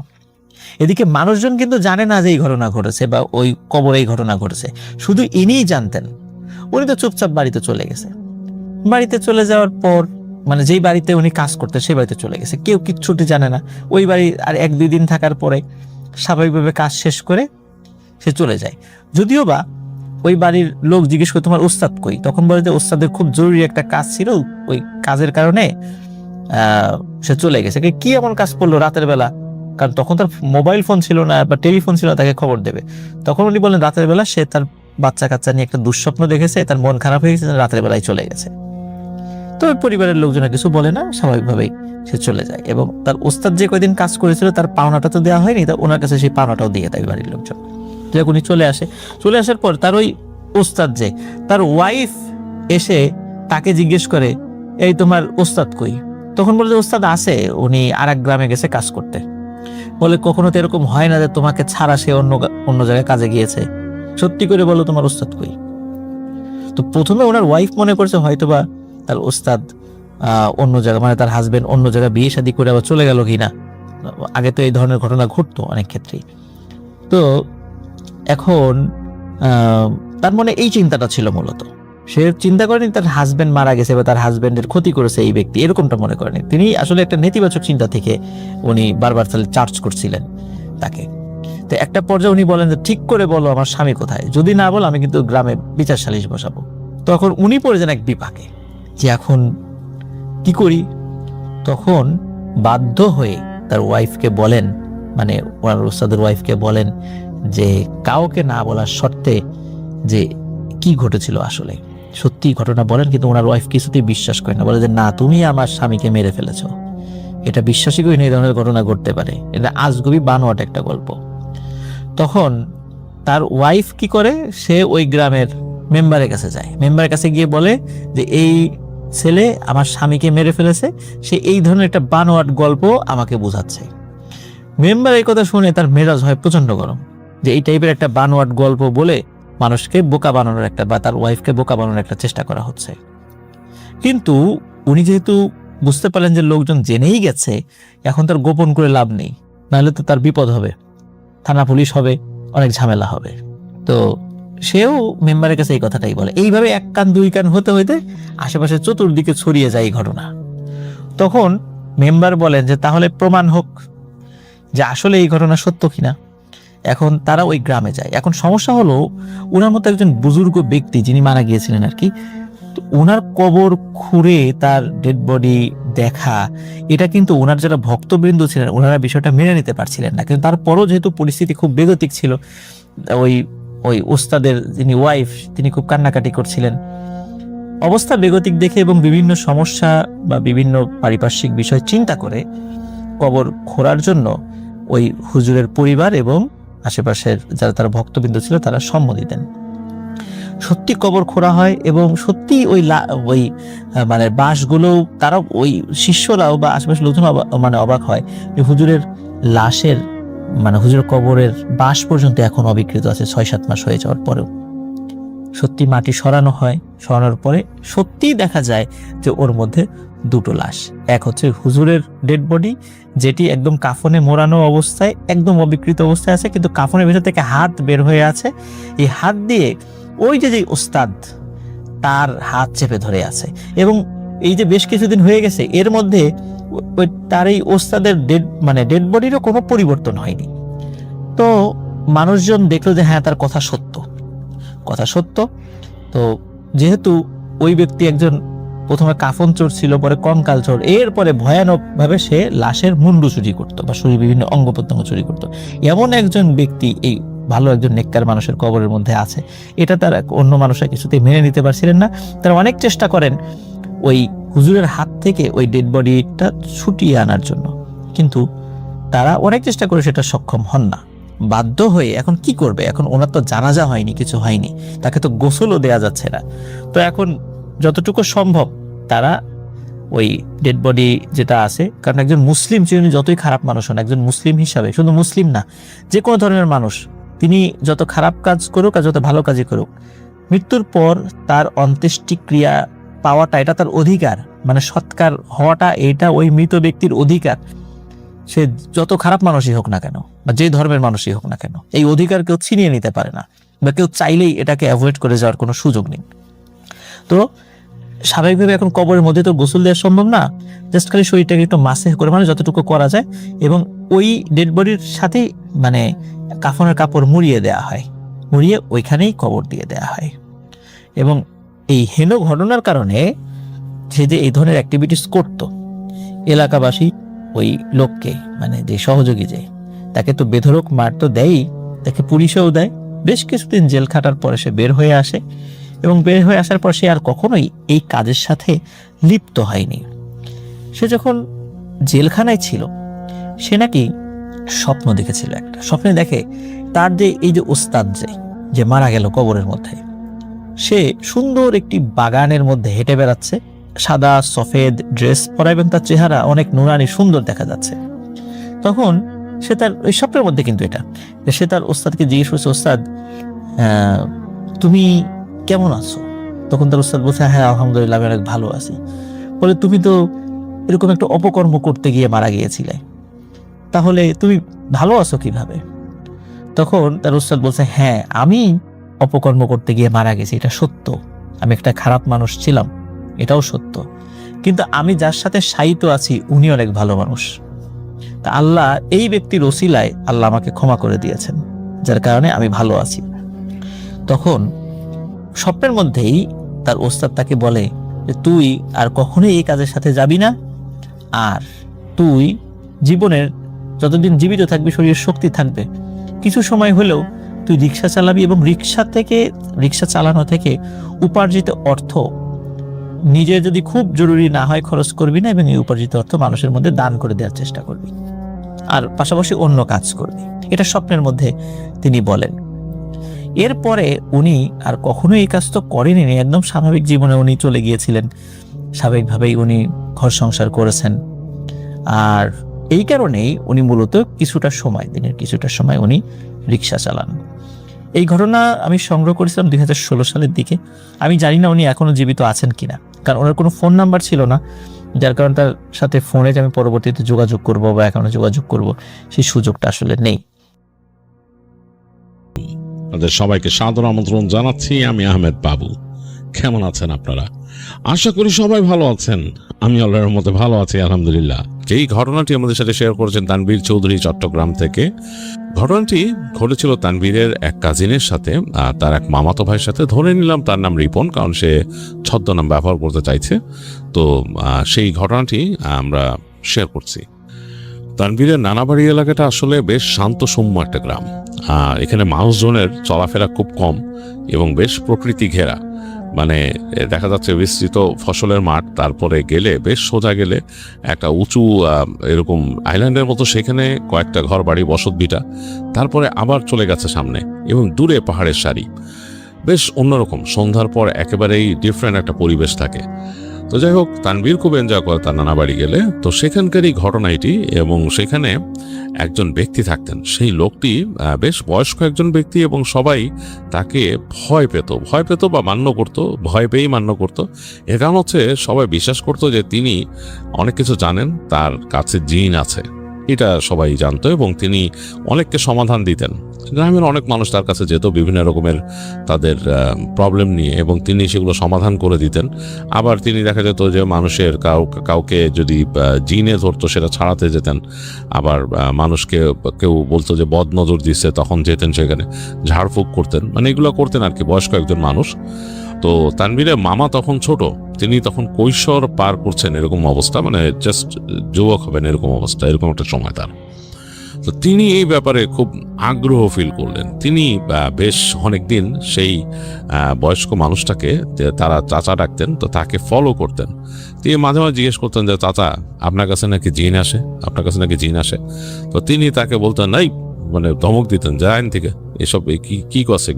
এদিকে মানুষজন কিন্তু জানে না যে এই ঘটনা ঘটেছে বা ওই কবরে এই ঘটনা ঘটেছে, শুধু ইনিই জানতেন। উনি তো চুপচাপ বাড়িতে চলে গেছে। বাড়িতে চলে যাওয়ার পর, মানে যেই বাড়িতে উনি কাজ করতেন সেই বাড়িতে চলে গেছে, কেউ কিচ্ছুটি জানে না। ওই বাড়ি আর 1-2 দিন থাকার পরে স্বাভাবিকভাবে কাজ শেষ করে সে চলে যায়। যদিও বা ওই বাড়ির লোক জিজ্ঞেস করে তোমার উস্তাদ কই, তখন বলে যে উস্তাদের খুব জরুরি একটা কাজ ছিল, ওই কাজের কারণে সে চলে গেছে। কি এমন কাজ করলো রাতের বেলা, কারণ তখন তার মোবাইল ফোন ছিল না বা টেলিফোন ছিল না তাকে খবর দেবে। তখন উনি বলেন রাতের বেলা সে তার বাচ্চা কাচ্চা নিয়ে একটা দুঃস্বপ্ন দেখেছে, তার মন খারাপ হয়ে গেছে, রাতের বেলায় চলে গেছে। তো পরিবারের লোকজনের কিছু বলে না, স্বাভাবিকভাবেই সে চলে যায়। এবং তার ওস্তাদ যে কয়দিন কাজ করেছিল তার পাওনাটা তো দেওয়া হয়নি, তা ওনার কাছে সেই পাওনাটাও দিয়ে দেয় বাড়ির লোকজন। যখন উনি চলে আসে, চলে আসার পর তার ওই ওস্তাদ যে, তার ওয়াইফ এসে তাকে জিজ্ঞেস করে এই তোমার ওস্তাদ কই? তখন বলে যে ওস্তাদ আছে, উনি আর এক গ্রামে গেছে কাজ করতে। বলে কখনো তো এরকম হয় না যে তোমাকে ছাড়া সে অন্য জায়গায় কাজে গিয়েছে, সত্যি করে বলো তোমার ওস্তাদ কই? তো প্রথমে ওনার ওয়াইফ মনে করছে হয়তোবা তার ওস্তাদ অন্য জায়গায়, মানে তার হাজবেন্ড অন্য জায়গায় বিয়ে শাদী করে আবার চলে গেল কিনা। আগে তো এই ধরনের ঘটনা ঘটতো অনেক ক্ষেত্রেই। তো এখন তার মনে এই চিন্তাটা ছিল মূলত। সে চিন্তা করেনি তার হাজবেন্ড মারা গেছে বা তার হাজবেন্ডের ক্ষতি করেছে এই ব্যক্তি, এরকমটা মনে করেনি তিনি। আসলে একটা নেতিবাচক চিন্তা থেকে উনি বারবার তাহলে চার্জ করছিলেন তাকে। তো একটা পর্যায়ে উনি বলেন যে ঠিক করে বলো আমার স্বামী কোথায়, যদি না বলো আমি কিন্তু গ্রামে বিচার সালিশ বসাবো। তখন উনি পড়ে যান এক বিপাকে যে এখন কি করি। তখন বাধ্য হয়ে তার ওয়াইফকে বলেন, মানে ওনার ওস্তাদের ওয়াইফকে বলেন যে কাউকে না বলার শর্তে যে কি ঘটেছিল আসলে সত্যি ঘটনা বলেন। কিন্তু ওনার ওয়াইফ কিছুতেই বিশ্বাস করে না, বলে যে না তুমি আমার স্বামীকে মেরে ফেলেছো, এটা বিশ্বাসই করি না এই ধরনের ঘটনা ঘটতে পারে, এটা আজগুবি বানোয়াট একটা গল্প। তখন তার ওয়াইফ কি করে, সে ওই গ্রামের মেম্বারের কাছে যায়, মেম্বারের কাছে গিয়ে বলে যে এই ছেলে আমার স্বামীকে মেরে ফেলেছে, সে এই ধরনের একটা বানোয়াট গল্প আমাকে বোঝাচ্ছে। মেম্বার এই কথা শুনে তার মেজাজ হয় প্রচন্ড গরম, যে এই টাইপের একটা বানোয়াট গল্প বলে মানুষকে বোকা বানানোর একটা, বা তার ওয়াইফকে বোকা বানানোর একটা চেষ্টা করা হচ্ছে। কিন্তু উনি যেহেতু বুঝতে পারলেন যে লোকজন জেনেই গেছে, এখন তার গোপন করে লাভ নেই, নাহলে তো তার বিপদ হবে, থানা পুলিশ হবে, অনেক ঝামেলা হবে। তো সেও মেম্বারের কাছে এই কথাটাই বলে। এইভাবে এক কান দুই কান হতে হইতে আশেপাশে চতুর্দিকে ছড়িয়ে যায় এই ঘটনা। তখন মেম্বার বলেন যে তাহলে প্রমাণ হোক যে আসলে এই ঘটনা সত্য কিনা। এখন তারা ওই গ্রামে যায়। এখন সমস্যা হলো, ওনার মতো একজন বুজুর্গ ব্যক্তি যিনি মারা গিয়েছিলেন আর কি, তো ওনার কবর খুঁড়ে তার ডেড বডি দেখা, এটা কিন্তু ওনার যারা ভক্তবৃন্দ ছিলেন ওনারা বিষয়টা মেনে নিতে পারছিলেন না। কিন্তু তারপরও যেহেতু পরিস্থিতি খুব বেগতিক ছিল, ওই ওই ওস্তাদের যিনি ওয়াইফ তিনি খুব কান্নাকাটি করছিলেন। অবস্থা বেগতিক দেখে এবং বিভিন্ন সমস্যা বা বিভিন্ন পারিপার্শ্বিক বিষয় চিন্তা করে কবর খোঁড়ার জন্য ওই হুজুরের পরিবার এবং আশেপাশের যারা তার ভক্তবৃন্দ ছিল তারা সম্মতি দেন। সত্যি কবর খোঁড়া হয় এবং সত্যি ওই মানে বাঁশগুলো, তারা ওই শিষ্যরাও বা আশেপাশের লোকজন মানে অবাক হয় যে হুজুরের লাশের মানে হুজুরের কবরের বাঁশ পর্যন্ত এখন অবিকৃত আছে 6-7 মাস হয়ে যাওয়ার পরেও। সত্যি মাটি সরানো হয়, সরানোর পরে সত্যিই দেখা যায় যে ওর মধ্যে দুটো লাশ। এক হচ্ছে হুজুরের ডেড বডি, যেটি একদম কাফনে মোড়ানো অবস্থায় একদম অবিকৃত অবস্থায় আছে, কিন্তু কাফনের ভেতর থেকে হাত বের হয়ে আছে। এই হাত দিয়ে ওই যে ওস্তাদ তার হাত চেপে ধরে আছে। এবং এই যে বেশ কিছুদিন হয়ে গেছে, এর মধ্যে ওই তার এই ওস্তাদের ডেড বডিরও কোনো পরিবর্তন হয়নি। তো মানুষজন দেখলো যে হ্যাঁ, তার কথা সত্য। তো যেহেতু ওই ব্যক্তি একজন প্রথমে কাফন চোর ছিল, পরে কঙ্কাল চোর, এরপরে ভয়ানক ভাবে সে লাশের মুন্ডু চুরি করতো বা শরীর বিভিন্ন অঙ্গ প্রত্যঙ্গ চুরি করতো, এমন একজন ব্যক্তি এই ভালো একজন নেককার মানুষের কবরের মধ্যে আছে, এটা তার অন্য মানুষরা কিছুতেই মেনে নিতে পারছিলেন না। তারা অনেক চেষ্টা করেন ওই হুজুরের হাত থেকে ওই ডেড বডিটা ছুটিয়ে আনার জন্য, কিন্তু তারা অনেক চেষ্টা করে সেটা সক্ষম হন না। বাধ্য হয়ে এখন কি করবে, এখন ওনার তো জানাজা হয়নি, কিছু হয়নি, তাকে তো গোসলও দেয়া যাচ্ছে না। তো এখন যতটুকু সম্ভব তারা ওই ডেড বডি যেটা আছে, কারণ একজন মুসলিম যিনি যতই খারাপ মানুষ হন, একজন মুসলিম হিসাবে, শুধু মুসলিম না, যে কোনো ধরনের মানুষ, তিনি যত খারাপ কাজ করুক আর যত ভালো কাজই করুক, মৃত্যুর পর তার অন্ত্যেষ্টিক্রিয়া পাওয়াটা এটা তার অধিকার, মানে সৎকার হওয়াটা এটা ওই মৃত ব্যক্তির অধিকার। সে যত খারাপ মানুষই হোক না কেন বা যে ধর্মের মানুষই হোক না কেন, এই অধিকার কেউ ছিনিয়ে নিতে পারে না, বা কেউ চাইলেই এটাকে অ্যাভয়েড করে যাওয়ার কোনো সুযোগ নেই। তো স্বাভাবিকভাবে এখন কবরের মধ্যে তো গোসল দেওয়া সম্ভব না, জাস্ট খালি শরীরটাকে একটু মাসে করে, মানে যতটুকু করা যায়, এবং ওই ডেড বডির সাথেই মানে কাফনের কাপড় মুড়িয়ে দেওয়া হয়, মুড়িয়ে ওইখানেই কবর দিয়ে দেওয়া হয়। এবং এই হেন ঘটনার কারণে সে যে এই ধরনের অ্যাক্টিভিটিস করতো, এলাকাবাসী ওই লোককে, মানে যে সহযোগী যে, তাকে তো বেধড়ক মার তো দেয়ই, তাকে পুলিশেও দেয়। বেশ কিছুদিন জেল খাটার পরে সে বের হয়ে আসে, এবং বের হয়ে আসার পর সে আর কখনোই এই কাজের সাথে লিপ্ত হয়নি। সে যখন জেলখানায় ছিল, সে নাকি স্বপ্ন দেখেছিল। একটা স্বপ্নে দেখে তার যে এই যে ওস্তাদ যে মারা গেল কবরের মধ্যে, সে সুন্দর একটি বাগানের মধ্যে হেঁটে বেড়াচ্ছে, সাদা সফেদ ড্রেস পরা, এবং তার চেহারা অনেক নুরানি সুন্দর দেখা যাচ্ছে। তখন সে তার ওই স্বপ্নের মধ্যে, কিন্তু এটা সে তার ওস্তাদকে জিজ্ঞেস করছে, ওস্তাদ তুমি কেমন আছো? তখন তার ওস্তাদ বলছে, হ্যাঁ আলহামদুলিল্লাহ, আমি অনেক ভালো আছি। বলে, তুমি তো এরকম একটা অপকর্ম করতে গিয়ে মারা গিয়েছিলে, তাহলে তুমি ভালো আছো কিভাবে? তখন তার ওস্তাদ বলছে, হ্যাঁ আমি অপকর্ম করতে গিয়ে মারা গেছি, এটা সত্য, আমি একটা খারাপ মানুষ ছিলাম, এটাও সত্য, কিন্তু আমি যার সাথে শায়িত আছি উনি অনেক ভালো মানুষ। তা আল্লাহ এই ব্যক্তির ওসিলায় আল্লাহ আমাকে ক্ষমা করে দিয়েছেন, যার কারণে আমি ভালো আছি। তখন স্বপ্নের মধ্যেই তার ওস্তাদ তাকে বলে যে তুই আর কখনোই এই কাজের সাথে যাবি না, আর তুই জীবনের যতদিন জীবিত থাকবি, শরীরের শক্তি থাকবে, কিছু সময় হলেও তুই রিক্সা চালাবি, এবং রিক্সা চালানো থেকে উপার্জিত অর্থ নিজে যদি খুব জরুরি না হয় খরচ করবি না, এবং এই উপার্জিত অর্থ মানুষের মধ্যে দান করে দেওয়ার চেষ্টা করবি। আর পাশাপাশি অন্য কাজ করবে, এটা স্বপ্নের মধ্যে তিনি বলেন। এরপরে উনি আর কখনো এই কাজ তো করেনি, একদম স্বাভাবিক জীবনে উনি চলে গিয়েছিলেন, স্বাভাবিকভাবেই উনি ঘর সংসার করেছেন। আর এই কারণেই উনি মূলত দিনের কিছুটা সময় উনি রিক্সা চালান। এই ঘটনা আমি সংগ্রহ করেছিলাম 2016 সালের দিকে। আমি জানি না উনি এখনো জীবিত আছেন কিনা, কারণ ওনার কোনো ফোন নাম্বার ছিল না, যার কারণে তার সাথে ফোনে যে আমি পরবর্তীতে যোগাযোগ করব বা এখনো যোগাযোগ করব সেই সুযোগটা আসলে নেই। আপনাদের সবাইকে সাদর আমন্ত্রণ জানাচ্ছি। আমি আহমেদ বাবু। কেমন আছেন আপনারা? আশা করি সবাই ভালো আছেন। আমি আল্লাহর রহমতে ভালো আছি, আলহামদুলিল্লাহ। যেই ঘটনাটি আমাদের সাথে শেয়ার করেছেন তানভীর চৌধুরী চট্টগ্রাম থেকে, ঘটনাটি ঘটেছিল তানভীরের এক কাজিনের সাথে, তার এক মামাতো ভাইয়ের সাথে। ধরে নিলাম তার নাম রিপন, কারণ সে ছদ্মনাম ব্যবহার করতে চাইছে। তো সেই ঘটনাটি আমরা শেয়ার করছি। তানভীরের নানাবাড়ি এলাকাটা আসলে বেশ শান্ত সৌম্য একটা গ্রাম। এখানে মানুষজনের চলাফেরা খুব কম এবং বেশ প্রকৃতি ঘেরা। মানে দেখা যাচ্ছে বিস্তৃত ফসলের মাঠ, তারপরে গেলে বেশ সোজা গেলে একটা উঁচু এরকম আইল্যান্ডের মতো, সেখানে কয়েকটা ঘর বাড়ি বসত ভিটা, তারপরে আবার চলে গেছে সামনে এবং দূরে পাহাড়ের সারি। বেশ অন্যরকম, সন্ধ্যার পর একেবারেই ডিফারেন্ট একটা পরিবেশ থাকে। তো যাই হোক, তানভীর খুব এনজয় করে তার নানা বাড়ি গেলে। তো সেখানকারই ঘটনা এটি, এবং সেখানে একজন ব্যক্তি থাকতেন। সেই লোকটি বেশ বয়স্ক একজন ব্যক্তি, এবং সবাই তাকে ভয় পেত বা মান্য করতো, ভয় পেয়েই মান্য করতো। এর কারণ হচ্ছে সবাই বিশ্বাস করতো যে তিনি অনেক কিছু জানেন, তার কাছে জিন আছে, এটা সবাই জানতো, এবং তিনি অনেককে সমাধান দিতেন। গ্রামের অনেক মানুষ তার কাছে যেত বিভিন্ন রকমের তাদের প্রবলেম নিয়ে, এবং তিনি সেগুলো সমাধান করে দিতেন। আবার তিনি দেখা যেত যে মানুষের কাউকে যদি জিনে ধরতো সেটা ছাড়াতে যেতেন। আবার মানুষকে কেউ বলতো যে বদ নজর দিচ্ছে, তখন যেতেন সেখানে, ঝাড়ফুঁক করতেন, মানে এগুলো করতেন আর কি, বয়স্ক একজন মানুষ। তো তানভীরের মামা তখন ছোট, তিনি তখন কৈশোর পার করছেন এরকম অবস্থা, মানে জাস্ট যুবক হবেন এরকম অবস্থা, এরকম একটা সময় তার। তো তিনি এই ব্যাপারে খুব আগ্রহ ফিল করলেন। তিনি বেশ অনেকদিন সেই বয়স্ক মানুষটাকে, তারা চাচা ডাকতেন, তো তাকে ফলো করতেন। তিনি মাঝে মাঝে জিজ্ঞেস করতেন যে চাচা, আপনার কাছে নাকি জিন আসে, আপনার কাছে নাকি জিন আসে। তো তিনি তাকে বলতেন, নাই, মানে ধমক দিতেন, যায় থেকে এসব কি করছে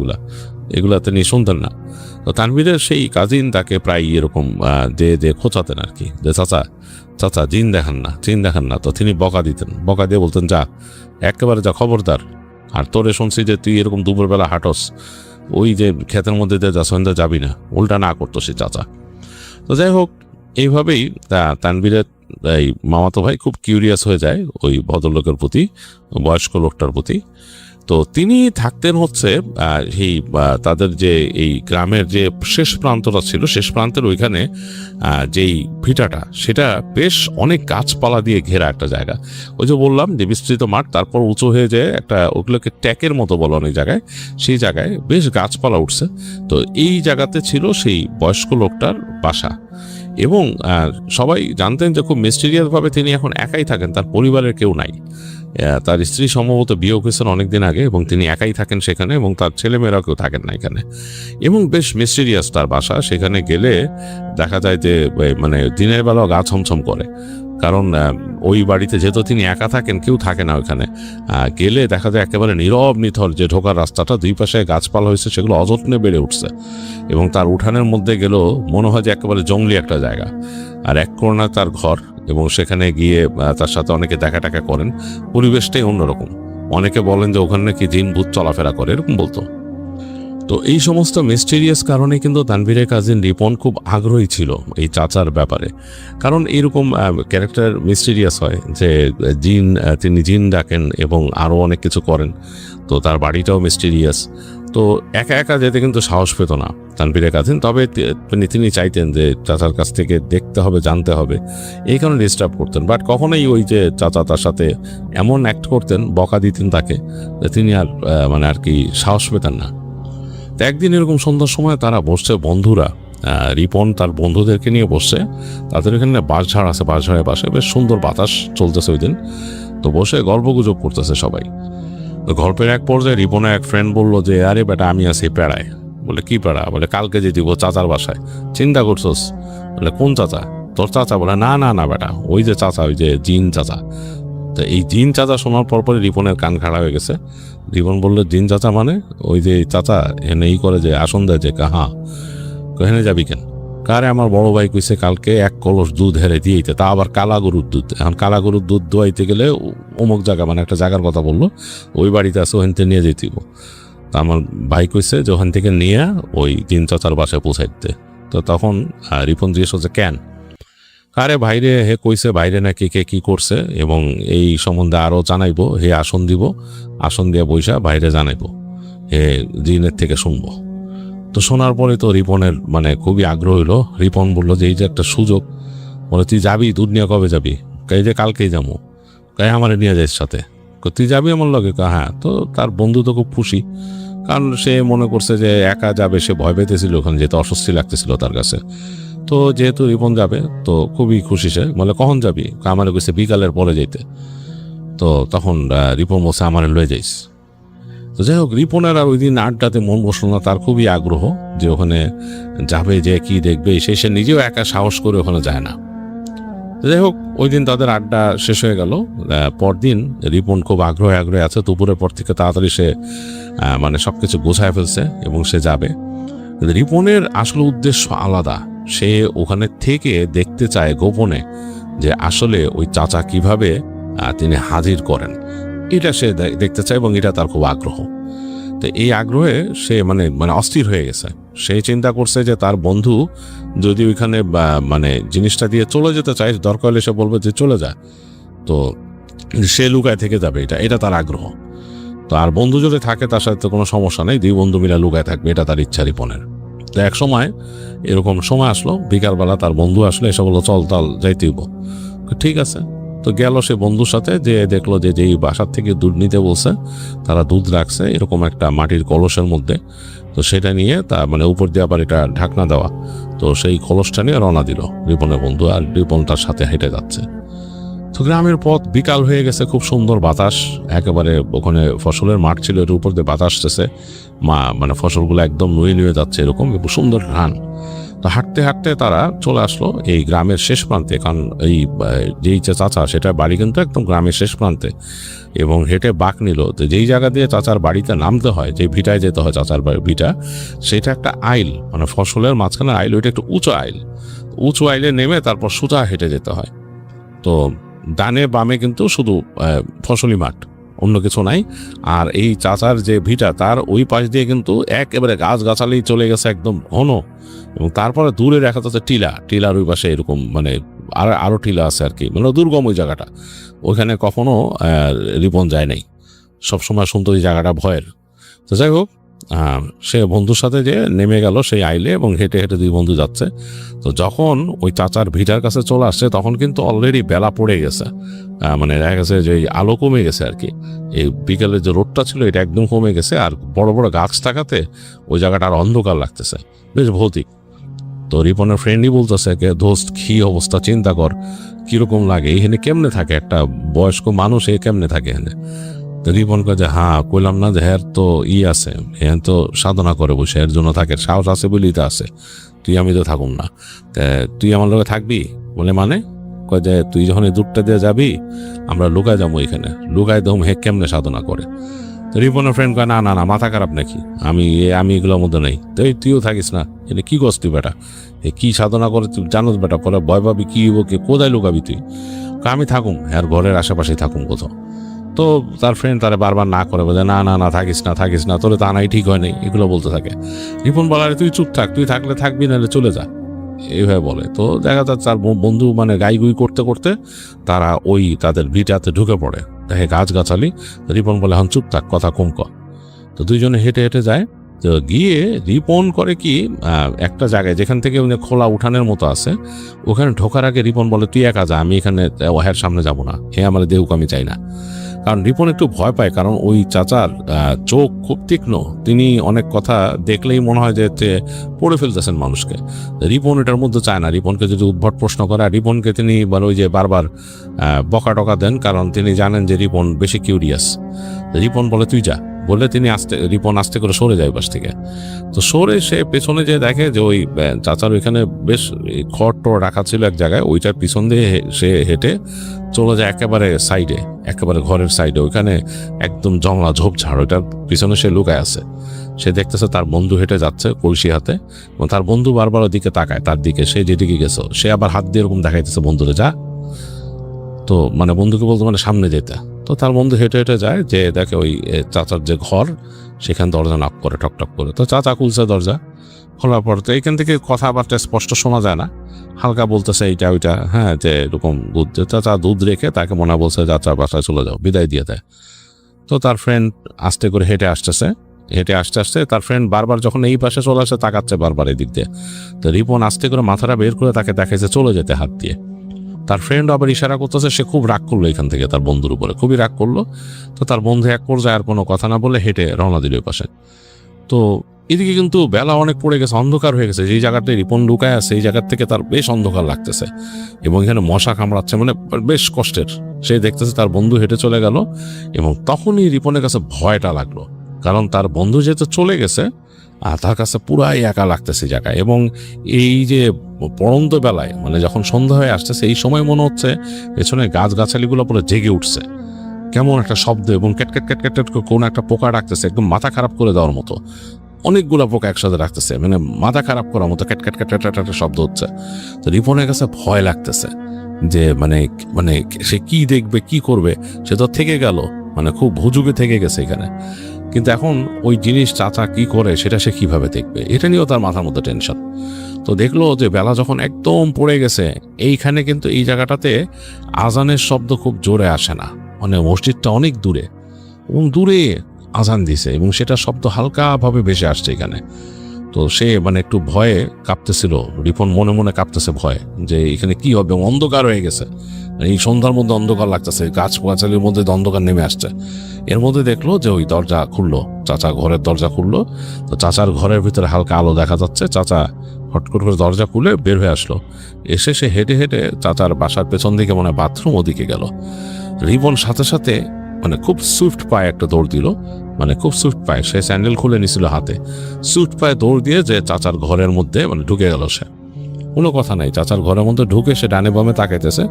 এগুলা তিনি শুনতেন না। তো তানভীরের সেই কাজিন তাকে প্রায় এরকম যে খোঁচাতেন আর কি, যে চাচা জিন দেখান না। তো তিনি বকা দিতেন, বকা দিয়ে বলতেন, যা একেবারে যা, খবরদার। আর তোরে শুনছি যে তুই এরকম দুপুরবেলা হাঁটস, ওই যে ক্ষেতের মধ্যে দিয়ে যা সন্ধ্যা যাবি না, উল্টা না করতো সে চাচা। তো যাই হোক, এইভাবেই তানভীরের এই মামাতো ভাই খুব কিউরিয়াস হয়ে যায় ওই ভদ্রলোকের প্রতি, বয়স্ক লোকটার প্রতি। তো তিনি থাকতেন হচ্ছে সেই তাদের যে এই গ্রামের যে শেষ প্রান্তটা ছিল, শেষ প্রান্তের ওইখানে যেই ভিটাটা, সেটা বেশ অনেক গাছপালা দিয়ে ঘেরা একটা জায়গা। ওই যে বললাম যে বিস্তৃত মাঠ, তারপর উঁচু হয়ে যায় একটা, ওগুলোকে ট্যাকের মতো বলে অনেক জায়গায়, সেই জায়গায় বেশ গাছপালা উঠছে। তো এই জায়গাতে ছিল সেই বয়স্ক লোকটার বাসা, এবং সবাই জানতেন যে খুব মিস্টিরিয়াসভাবে তিনি এখন একাই থাকেন, তার পরিবারের কেউ নাই। তার স্ত্রী সম্ভবত বিয়ে হয়েছেন অনেকদিন আগে, এবং তিনি একাই থাকেন সেখানে, এবং তার ছেলেমেয়েরাও কেউ থাকেন না এখানে, এবং বেশ মিস্টিরিয়াস তার বাসা। সেখানে গেলে দেখা যায় যে মানে দিনের বেলাও গা ছমছম করে, কারণ ওই বাড়িতে যেহেতু তিনি একা থাকেন, কেউ থাকে না ওইখানে। গেলে দেখা যায় একেবারে নীরব নিথর, যে ঢোকার রাস্তাটা, দুই পাশে গাছপালা হয়েছে, সেগুলো অযত্নে বেড়ে উঠছে, এবং তার উঠানের মধ্যে গেলেও মনে হয় যে একেবারে জঙ্গলি একটা জায়গা। আর এক কোণা তার ঘর, এবং সেখানে গিয়ে তার সাথে অনেকে দেখা টাকা করেন। পরিবেশটাই অন্যরকম। অনেকে বলেন যে ওখানে নাকি জিন ভূত চলাফেরা করে, এরকম বলতো। তো এই সমস্ত মিস্টেরিয়াস কারণে কিন্তু তানভীরের কাজিন রিপন খুব আগ্রহী ছিল এই চাচার ব্যাপারে, কারণ এইরকম ক্যারেক্টার মিস্টেরিয়াস হয়, যে তিনি জিন ডাকেন এবং আরও অনেক কিছু করেন। তো তার বাড়িটাও মিস্টেরিয়াস। তো একা একা যেতে কিন্তু সাহস পেত না তানভীরের কাজিন, তবে তিনি চাইতেন যে চাচার কাছ থেকে দেখতে হবে, জানতে হবে, এই কারণে ডিস্টার্ব করতেন। বাট কখনোই ওই যে চাচা তার সাথে এমন অ্যাক্ট করতেন, বকা দিতেন তাকে, তিনি আর মানে আর কি সাহস পেতেন না। তো একদিন এরকম সন্ধ্যার সময় তারা বসছে বন্ধুরা, রিপন তার বন্ধুদেরকে নিয়ে বসছে, তাদের এখানে বাঁশঝাড় আছে, বাঁশঝাড়ের পাশে বেশ সুন্দর বাতাস চলতেছে ওই দিন। তো বসে গল্পগুজব করতেছে সবাই। তো গল্পের এক পর্যায়ে রিপনের এক ফ্রেন্ড বললো যে, আরে বেটা, আমি আছি প্যাড়ায়। বলে, কি প্যাড়া? বলে, কালকে যে দিব চাচার বাসায়, চিন্তা করছোস? বলে, কোন চাচা? তোর চাচা? বলে, না বেটা, ওই যে চাচা, ওই যে জিন চাচা। তো তো এই জিন চাচা শোনার পরে রিপনের কান খাড়া হয়ে গেছে। রিপন বললো, জিন চাচা মানে? ওই যে চাচা এনে এই করে যে আসন দেয় যে, হ্যাঁ। এখানে যাবি কেন? কারে আমার বড় ভাই কইছে কালকে 1 কলস দুধ হেরে দিয়েইতে, তা আবার কালা গরুর দুধ। এখন কালা গরুর দুধ দোয়াইতে গেলে অমুক জায়গা, মানে একটা জায়গার কথা বললো, ওই বাড়িতে আছে, ওখান থেকে নিয়ে যেতে। তো আমার ভাই কইছে যে ওখান থেকে নিয়ে ওই জিন চাচার বাসায় পৌঁছাই দিতে। তো তখন রিপন জিজ্ঞেস করছে, কেন? আরে ভাইরে হে কইছে বাইরে নাকি কে কি করছে এবং এই সম্বন্ধে আরও জানাইবো, হে আসন দিব, আসন দিয়ে বৈশা বাইরে জানাইবো, হে জিনের থেকে শুনবো। তো শোনার পরে তো রিপনের মানে খুবই আগ্রহ হইলো। রিপন বললো যে এই যে একটা সুযোগ, বলে তুই যাবি দুধ নিয়ে? কবে যাবি? এই যে কালকেই যাবো। কাই আমারে নিয়ে যাইস সাথে? তুই যাবি আমার লগে? হ্যাঁ। তো তার বন্ধু তো খুব খুশি, কারণ সে মনে করছে যে একা যাবে, সে ভয় পেতেছিল, ওখানে যেতে অস্বস্তি লাগতেছিল তার কাছে। তো যেহেতু রিপন যাবে তো খুবই খুশি সে। বলে কখন যাবি? আমার কইছে বিকালের পরে যাইতে। তো তখন রিপন বলছে আমার লয়ে যাইস। তো যাই হোক, রিপনের আর ওই দিন আড্ডাতে মন বসল না, তার খুবই আগ্রহ যে ওখানে যাবে, যে কি দেখবে, সে নিজেও একা সাহস করে ওখানে যায় না। যাই হোক, ওই দিন তাদের আড্ডা শেষ হয়ে গেল। পরদিন রিপন খুব আগ্রহে আছে, দুপুরের পর থেকে তাড়াতাড়ি সে মানে সবকিছু গোছায় ফেলছে এবং সে যাবে। রিপনের আসলে উদ্দেশ্য আলাদা। সে ওখানে থেকে দেখতে চায় গোপনে যে আসলে ওই চাচা কিভাবে তিনি হাজির করেন, এটা সে দেখতে চায় এবং এটা তার খুব আগ্রহ। তো এই আগ্রহে সে মানে অস্থির হয়ে গেছে। সে চিন্তা করছে যে তার বন্ধু যদি ওইখানে মানে জিনিসটা দিয়ে চলে যেতে চায়, দরকার হলে সে বলবে যে চলে যায়, তো সে লুকায় থেকে যাবে, এটা তার আগ্রহ। তো আর বন্ধু যদি থাকে তার সাথে কোনো সমস্যা নেই, 2 বন্ধু মিলে লুকায় থাকবে, এটা তার ইচ্ছা রিপনের। তো এক সময় এরকম সময় আসলো, বিকালবেলা তার বন্ধু আসলো, এসে বললো চল যাইতেইব। ঠিক আছে। তো গেল সে বন্ধুর সাথে, যে দেখলো যে যেই বাসার থেকে দুধ নিতে বলছে তারা দুধ রাখছে এরকম একটা মাটির কলসের মধ্যে। তো সেটা নিয়ে তা মানে উপর দিয়ে আবার এটা ঢাকনা দেওয়া, তো সেই কলসটা নিয়ে রওনা দিল রিপনের বন্ধু, আর রিপন তার সাথে হেঁটে যাচ্ছে। তো গ্রামের পথ, বিকাল হয়ে গেছে, খুব সুন্দর বাতাস, একেবারে ওখানে ফসলের মাঠ ছিল, এর উপর দিয়ে বাতাস আসতেছে, মানে ফসলগুলো একদম নুয়ে নুয়ে যাচ্ছে, এরকম সুন্দর ঘ্রাণ। তো হাঁটতে হাঁটতে তারা চলে আসলো এই গ্রামের শেষ প্রান্তে, কারণ এই যেই চাচা সেটা বাড়ি কিন্তু একদম গ্রামের শেষ প্রান্তে, এবং হেঁটে বাঁক নিল। তো যেই জায়গা দিয়ে চাচার বাড়িতে নামতে হয়, যে ভিটায় যেতে হয় চাচার ভিটা, সেটা একটা আইল, মানে ফসলের মাঝখানে আইল, ওইটা একটু উঁচু আইলে নেমে তারপর সোজা হেঁটে যেতে হয়। তো ডানে বামে কিন্তু শুধু ফসলি মাঠ, অন্য কিছু নাই। আর এই চাচার যে ভিটা, তার ওই পাশ দিয়ে কিন্তু একেবারে গাছগাছালি চলে গেছে একদম ঘন, এবং তারপরে দূরে দেখা যাচ্ছে টিলার ওই পাশে এরকম মানে আরো টিলা আছে আর কি, মানে দুর্গম ওই জায়গাটা। ওইখানে কখনো রিপন যায় নাই, সবসময় শুনতো এই জায়গাটা ভয়ের। তো যাই হোক, সে বন্ধুর সাথে যে নেমে গেল সেই আইলে, এবং হেঁটে হেঁটে 2 বন্ধু যাচ্ছে। তো যখন ওই চাচার ভিটার কাছে চলে আসছে তখন কিন্তু অলরেডি বেলা পড়ে গেছে, মানে দেখা গেছে যে আলো কমে গেছে আর কি। এই বিকেলের যে রোদটা ছিল এটা একদম কমে গেছে, আর বড় বড় গাছ থাকাতে ওই জায়গাটা আর অন্ধকার লাগতেছে, বেশ ভৌতিক। তো রিপনের ফ্রেন্ডই বলতেছে কে, দোস্ত কি অবস্থা, চিন্তা কর কিরকম লাগে, এখানে কেমনে থাকে একটা বয়স্ক মানুষ, এ কেমনে থাকে এখানে? তো রিপন কে যে হ্যাঁ কইলাম না যে হ্যাঁ তো আছে, হ্যাঁ তো সাধনা করে বসে, এর জন্য থাকে, সাহস আছে বলেই তো আছে, আমি তো থাকুম না, তুই আমার লগে থাকবি? বলে মানে? কয় যে তুই যখন এই দুধটা দিয়ে যাবি আমরা লুকায় যাবো, এখানে লুকায় দম হে কেমনে সাধনা করে। তো রিপনের ফ্রেন্ড কয় না না না, মাথা খারাপ নাকি, আমি এগুলোর মধ্যে নেই, তো তুইও থাকিস না, এটা কি করছ তুই বেটা, কি সাধনা করে তুই জানোস বেটা, পরে ভয় পাবি, কি হইব, কোথায় লুকাবি তুই? আমি থাকুম আর ঘরের আশেপাশেই থাকুম কোথাও। তো তার ফ্রেন্ড তারা বারবার না করে বলে না না না থাকিস না, তোরে তা নাই ঠিক হয় নাই, এগুলো বলতে থাকে। রিপন বলারে তুই চুপ থাক, তুই থাকলে থাকবি, নাহলে চলে যা, এইভাবে বলে। তো দেখা যাচ্ছে তার বন্ধু মানে গাইগুই করতে করতে তারা ওই তাদের ভিটাতে ঢুকে পড়ে, দেখে গাছগাছালি। রিপন বলে এখন চুপ থাক, কথা কম কর। তো 2 জনে হেঁটে হেঁটে যায়। তো গিয়ে রিপন করে কি একটা জায়গায় যেখান থেকে খোলা উঠানের মতো আছে, ওখানে ঢোকার আগে রিপন বলে তুই একা যা, আমি এখানে ওহের সামনে যাব না, হে আমার দেহুক আমি চাই না। কারণ রিপন একটু ভয় পায়, কারণ ওই চাচার চোখ খুব তীক্ষ্ণ, তিনি অনেক কথা দেখলেই মনে হয় যে পড়ে ফেলতেছেন মানুষকে। রিপন এটার মধ্যে চায় না, রিপনকে যদি উদ্ভট প্রশ্ন করে, রিপনকে তিনি ওই যে বারবার বকা টকা দেন, কারণ তিনি জানেন যে রিপন বেশি কিউরিয়াস। রিপন বলে তুই যা, বলে তিনি রিপন আস্তে করে সরে যায় বাস থেকে। তো সরে সে পেছনে যে দেখে যে ওই চাচার ওইখানে বেশ খড় টড় রাখা ছিল এক জায়গায়, ওইটার পিছন দিয়ে সে হেঁটে চলে যায় একেবারে সাইডে, একেবারে ঘরের সাইডে, ওইখানে একদম জংলা ঝোপঝাড়, ওইটার পিছনে সে লুকায় আছে। সে দেখতেছে তার বন্ধু হেঁটে যাচ্ছে কলসি হাতে, এবং তার বন্ধু বারবার ওদিকে তাকায় তার দিকে, সে যেদিকে গেছে সে আবার হাত দিয়ে এরকম দেখাইতেছে বন্ধুরে যা, তো মানে বন্ধুকে বলতো মানে সামনে যেতে। তো তার বন্ধু হেঁটে হেঁটে যায়, যে দেখে ওই চাচার যে ঘর সেখানে দরজা নক করে টকটক করে। তো চাচা খুলছে দরজা, খোলার পর তো এইখান থেকে কথাবার্তা স্পষ্ট শোনা যায় না, হালকা বলতেছে এইটা ওইটা, হ্যাঁ যে এরকম দুধ, চাচা দুধ রেখে তাকে মনে বলছে চাচার বাসায় চলে যাও, বিদায় দিয়ে দেয়। তো তার ফ্রেন্ড আস্তে করে হেঁটে আসতে আসতে তার ফ্রেন্ড বারবার যখন এই পাশে চলে আসে তাকাচ্ছে বারবার এই দিক দিয়ে। তো রিপন আস্তে করে মাথাটা বের করে তাকে দেখাইছে চলে যেতে হাত দিয়ে। তার ফ্রেন্ড আবার ইশারা করতেছে, সে খুব রাগ করলো এখান থেকে, তার বন্ধুর উপরে খুবই রাগ করলো। তো তার বন্ধু এক পর্যায়ে আর কোনো কথা না বলে হেঁটে রওনা দিল ওই পাশে। তো এদিকে কিন্তু বেলা অনেক পড়ে গেছে, অন্ধকার হয়ে গেছে, যেই জায়গাটায় রিপন লুকায় আছে এই জায়গার থেকে তার বেশ অন্ধকার লাগতেছে, এবং এখানে মশা কামড়াচ্ছে, মানে বেশ কষ্টের। সে দেখতেছে তার বন্ধু হেঁটে চলে গেল, এবং তখনই রিপনের কাছে ভয়টা লাগলো, কারণ তার বন্ধু যেহেতু চলে গেছে আর তার কাছে পুরাই একা লাগতেছে জায়গায়। এবং এই যে পড়ন্ত বেলায় মানে যখন সন্ধ্যা হয়ে আসতেছে এই সময় মনে হচ্ছে পেছনে গাছগাছালিগুলো পুরো জেগে উঠছে, কেমন একটা শব্দ, এবং ক্যাটক্যাট ক্যাটক্যাট করে কোনো একটা পোকা ডাকতেছে, একদম মাথা খারাপ করে দেওয়ার মতো অনেকগুলো পোকা একসাথে রাখতেছে, মানে মাথা খারাপ করার মতো ক্যাটক্যাট ক্যাটক্যাট শব্দ হচ্ছে। তো রিপনের কাছে ভয় লাগতেছে যে মানে মানে সে কি দেখবে কি করবে, সে তো থেকে গেল, মানে খুব হুজুগে থেকে গেছে এখানে। কিন্তু এখন ওই জিনিস চাচা কি করে সেটা সে কিভাবে দেখবে, এটা নিয়েও তার মাথার মধ্যে টেনশন। তো দেখলো যে বেলা যখন একদম পড়ে গেছে, এইখানে কিন্তু এই জায়গাটাতে আজানের শব্দ খুব জোরে আসে না, মানে মসজিদটা অনেক দূরে, এবং দূরে আজান দিছে, এবং সেটা শব্দ হালকাভাবে ভেসে আসছে এখানে। তো সে মানে একটু ভয়ে কাঁপতেছিল, রিপন মনে মনে কাঁপতেছে ভয়ে যে এখানে কি হবে, অন্ধকার হয়ে গেছে, এই সন্ধ্যার মধ্যে অন্ধকার লাগতেছে, গাছ গাছালির মধ্যে অন্ধকার নেমে আসছে। এর মধ্যে দেখলো যে ওই দরজা খুললো, চাচা ঘরের দরজা খুললো। তো চাচার ঘরের ভিতরে হালকা আলো দেখা যাচ্ছে, চাচা হট করে দরজা খুলে বের হয়ে আসলো। এসে সে হেঁটে হেঁটে চাচার বাসার পেছন দিকে মনে বাথরুম ওদিকে গেল। রিপন সাথে সাথে মানে খুব সুইফট পায়ে একটা দৌড় দিল, মানে খুব সুইফট পায়ে, সে স্যান্ডেল খুলে নিছিল হাতে, সুইফট পায়ে দৌড় দিয়ে যে চাচার ঘরের মধ্যে মানে ঢুকে গেল। সে কোনো কথা নাই, চাচার ঘরের মধ্যে ঢুকে সে ডানে বামে তাকাইতেছে,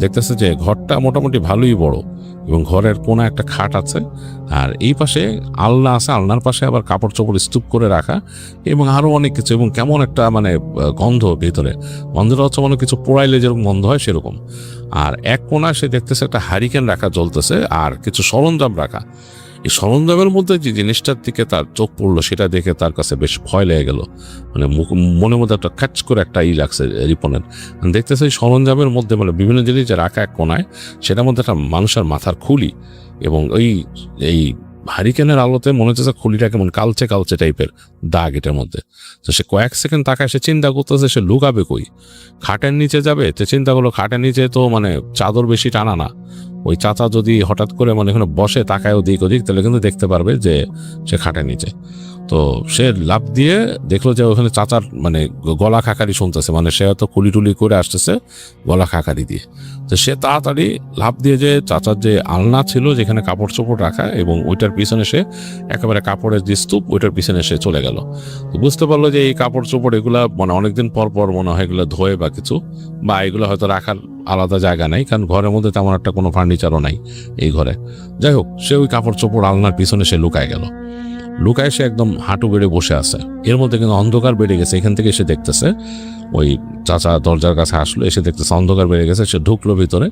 দেখতেছে যে ঘরটা মোটামুটি ভালোই বড়, এবং ঘরের কোনা একটা খাট আছে, আর এই পাশে আলনা আছে, আলনার পাশে আবার কাপড় চোপড় স্তূপ করে রাখা, এবং আরো অনেক কিছু, এবং কেমন একটা মানে গন্ধ ভিতরে, গন্ধটা হচ্ছে মানে কিছু পোড়াইলে যেরকম গন্ধ হয় সেরকম। আর এক কোনায় সে দেখতেছে একটা হারিকেন রাখা জ্বলতেছে, আর কিছু সরঞ্জাম রাখা। এই সরঞ্জামের মধ্যে যে জিনিসটার দিকে তার চোখ পড়লো সেটা দেখে তার কাছে বেশ ভয় লেগে গেল, মানে মনের মধ্যে একটা খ্যাচ করে একটা লাগছে রিপনের। দেখতেছে এই সরঞ্জামের মধ্যে মানে বিভিন্ন জিনিস যে রাখা এক কোনায়, সেটার মধ্যে একটা মানুষের মাথার খুলি, এবং এই হারিকেনের আলোতে মনে হচ্ছে খুলিটা কেমন কালচে কালচে টাইপের দাগ এটার মধ্যে। তো সে কয়েক সেকেন্ড তাকায়, সে চিন্তা করতেছে সে লুকাবে কই, খাটের নিচে যাবে। তো চিন্তা করলো খাটের নিচে তো মানে চাদর বেশি টানা না, ওই চাচা যদি হঠাৎ করে মানে এখানে বসে তাকায় ওদিক ওদিক, তাহলে কিন্তু দেখতে পারবে যে সে খাটের নিচে। তো সে লাফ দিয়ে দেখলো যে ওখানে চাচার মানে গলা খাকারি শুনতেছে, মানে সে হয়তো কুলি টুলি করে আসতেছে গলা খাকারি দিয়ে। তো সে তাড়াতাড়ি লাফ দিয়ে যে চাচার যে আলনা ছিল যেখানে কাপড় চোপড় রাখা, এবং ওইটার পিছনে সে একেবারে কাপড়ের যে স্তূপ ওইটার পিছনে সে চলে গেল। তো বুঝতে পারলো যে এই কাপড় চোপড় এগুলা মানে অনেকদিন পর পর মনে হয় এগুলো ধোয়ে বা কিছু, বা এগুলো হয়তো রাখার আলাদা জায়গা নেই, কারণ ঘরের মধ্যে তেমন একটা কোনো ফার্নিচারও নাই এই ঘরে। যাই হোক, সে ওই কাপড় চোপড় আলনার পিছনে সে লুকায় গেল। লুকায় সে একদম হাঁটু বেড়ে বসে আছে। এর মধ্যে কিন্তু অন্ধকার বেড়ে গেছে, এখান থেকে সে দেখতেছে ওই চাচা দরজার কাছে আসলো, এসে দেখতেছে অন্ধকার বেড়ে গেছে। সে ঢুকলো ভিতরে,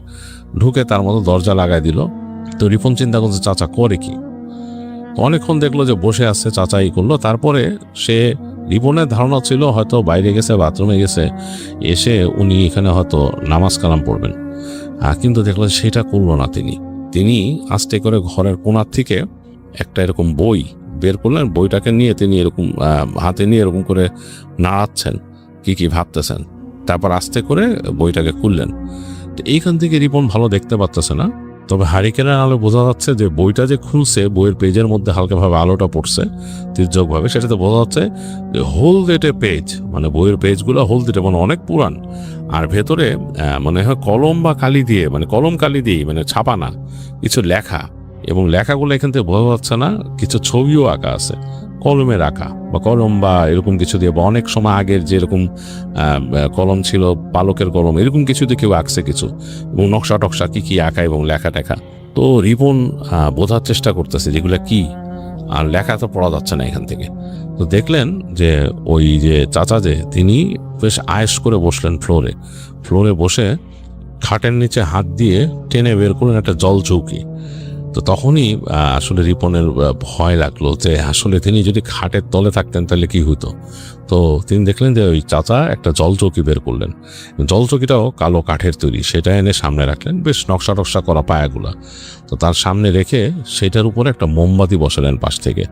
ঢুকে তার মতো দরজা লাগাই দিল। তো রিপন চিন্তা করছে চাচা করে কি, অনেকক্ষণ দেখলো যে বসে আছে, চাচা ই করলো। তারপরে সে রিপনের ধারণা ছিল হয়তো বাইরে গেছে, বাথরুমে গেছে, এসে উনি এখানে হয়তো নামাজ কালাম পড়বেন, কিন্তু দেখলো সেটা করলো না। তিনি আস্তে করে ঘরের কোণার থেকে একটা এরকম বই বের করলেন, বইটাকে নিয়ে তিনি এরকম হাতে নিয়ে এরকম করে নাড়াচ্ছেন, কি ভাবতেছেন। তারপর আস্তে করে বইটাকে খুললেন। তো এইখান থেকে রিপন ভালো দেখতে পাচ্তেছে না, তবে হারিকেনের আলো বোঝা যাচ্ছে যে বইটা যে খুলছে, বইয়ের পেজের মধ্যে হালকাভাবে আলোটা পড়ছে তির্যকভাবে, সেটাতে বোঝা যাচ্ছে যে হলদেটে পেজ, মানে বইয়ের পেজগুলো হলদেটে, মানে অনেক পুরান। আর ভেতরে মানে হয় কলম বা কালি দিয়ে, মানে কলম কালি দিয়ে মানে ছাপা না, কিছু লেখা, এবং লেখাগুলো এখান থেকে বোঝা যাচ্ছে না, কিছু ছবিও আঁকা আছে, কলমে রাখা বা কলম বা এরকম কিছু দিয়ে, বা অনেক সময় আগের যেরকম কলম ছিল, পালকের কলম, এরকম কিছু দিয়ে কেউ আঁকছে কিছু, এবং নকশা টকশা কি কি আঁকা এবং লেখা টেখা। তো রিপন বোঝার চেষ্টা করতেছে যেগুলো কি, আর লেখা তো পড়া যাচ্ছে না এখান থেকে। তো দেখলেন যে ওই যে চাচা যে তিনি বেশ আয়েস করে বসলেন ফ্লোরে বসে খাটের নিচে হাত দিয়ে টেনে বের করলেন একটা জল চৌকি। তো তখনই আসলে রিপনের ভয় লাগলো যে আসলে তিনি যদি খাটের তলে থাকতেন তাহলে কি হতো। তো তিনি দেখলেন যে ওই চাচা একটা জল চৌকি বের করলেন, জল চৌকিটাও কালো কাঠের তৈরি, সেটা এনে সামনে রাখলেন, বেশ নকশা টকশা করা পায়াগুলা। তো তার সামনে রেখে সেটার উপরে একটা মোমবাতি বসালেন পাশ থেকে।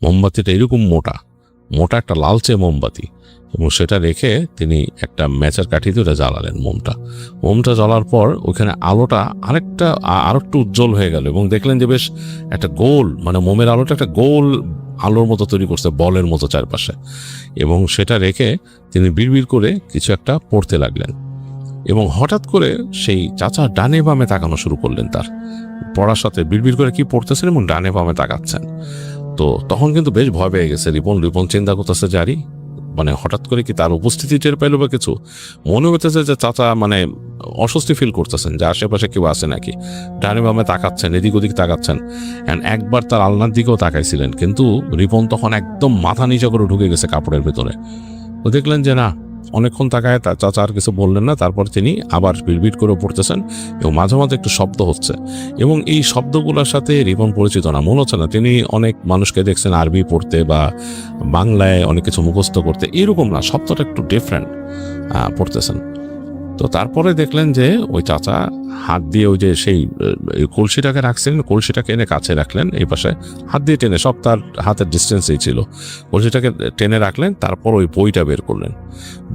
মোমবাতিটা এরকম মোটা একটা লালচে মোমবাতি, এবং সেটা রেখে তিনি একটা ম্যাচের কাঠিতে ওটা জ্বালালেন। মোমটা জ্বলার পর ওখানে আলোটা আরেকটু উজ্জ্বল হয়ে গেল, এবং দেখলেন যে বেশ একটা গোল, মানে মোমের আলোটা একটা গোল আলোর মতো তৈরি করছে, বলের মতো চারপাশে। এবং সেটা রেখে তিনি বিড়বিড় করে কিছু একটা পড়তে লাগলেন, এবং হঠাৎ করে সেই চাচা ডানে বামে তাকানো শুরু করলেন। তার পড়ার সাথে বিড়বিড় করে কি পড়তেছেন এবং ডানে বামে তাকাচ্ছেন। তো তখন কিন্তু বেশ ভয় পেয়ে গেছে রিপন চিন্তা করতেছে জারি, মানে হঠাৎ করে কি তার উপস্থিতি টের পাইল বা কিছু, মনে হইতেছে যে চাচা মানে অস্বস্তি ফিল করতেছেন যে আশেপাশে কেউ আছে নাকি, ডানে বামে তাকাচ্ছেন, এদিক ওদিক তাকাচ্ছেন, অ্যান্ড একবার তার আলনার দিকেও তাকাইছিলেন, কিন্তু রিপন তখন একদম মাথা নিচে করে ঢুকে গেছে কাপড়ের ভেতরে। তো দেখলেন যে না, অনেকক্ষণ তাকায় তার চাচা আর কিছু বললেন না। তারপর তিনি আবার বিড়বিড় করে পড়তেছেন, এবং মাঝে মাঝে একটু শব্দ হচ্ছে, এবং এই শব্দগুলোর সাথে রিপন পরিচিত না, মনে হচ্ছে না তিনি অনেক মানুষকে দেখছেন আরবি পড়তে বা বাংলায় অনেক কিছু মুখস্থ করতে, এরকম না, শব্দটা একটু ডিফারেন্ট পড়তেছেন। তো তারপরে দেখলেন যে ওই চাচা হাত দিয়ে ওই যে সেই কলসিটাকে রাখছিলেন, কলসিটাকে এনে কাছে রাখলেন, এই পাশে হাত দিয়ে টেনে, সব তার হাতের ডিস্টেন্সেই ছিল, কলসিটাকে টেনে রাখলেন। তারপর ওই বইটা বের করলেন,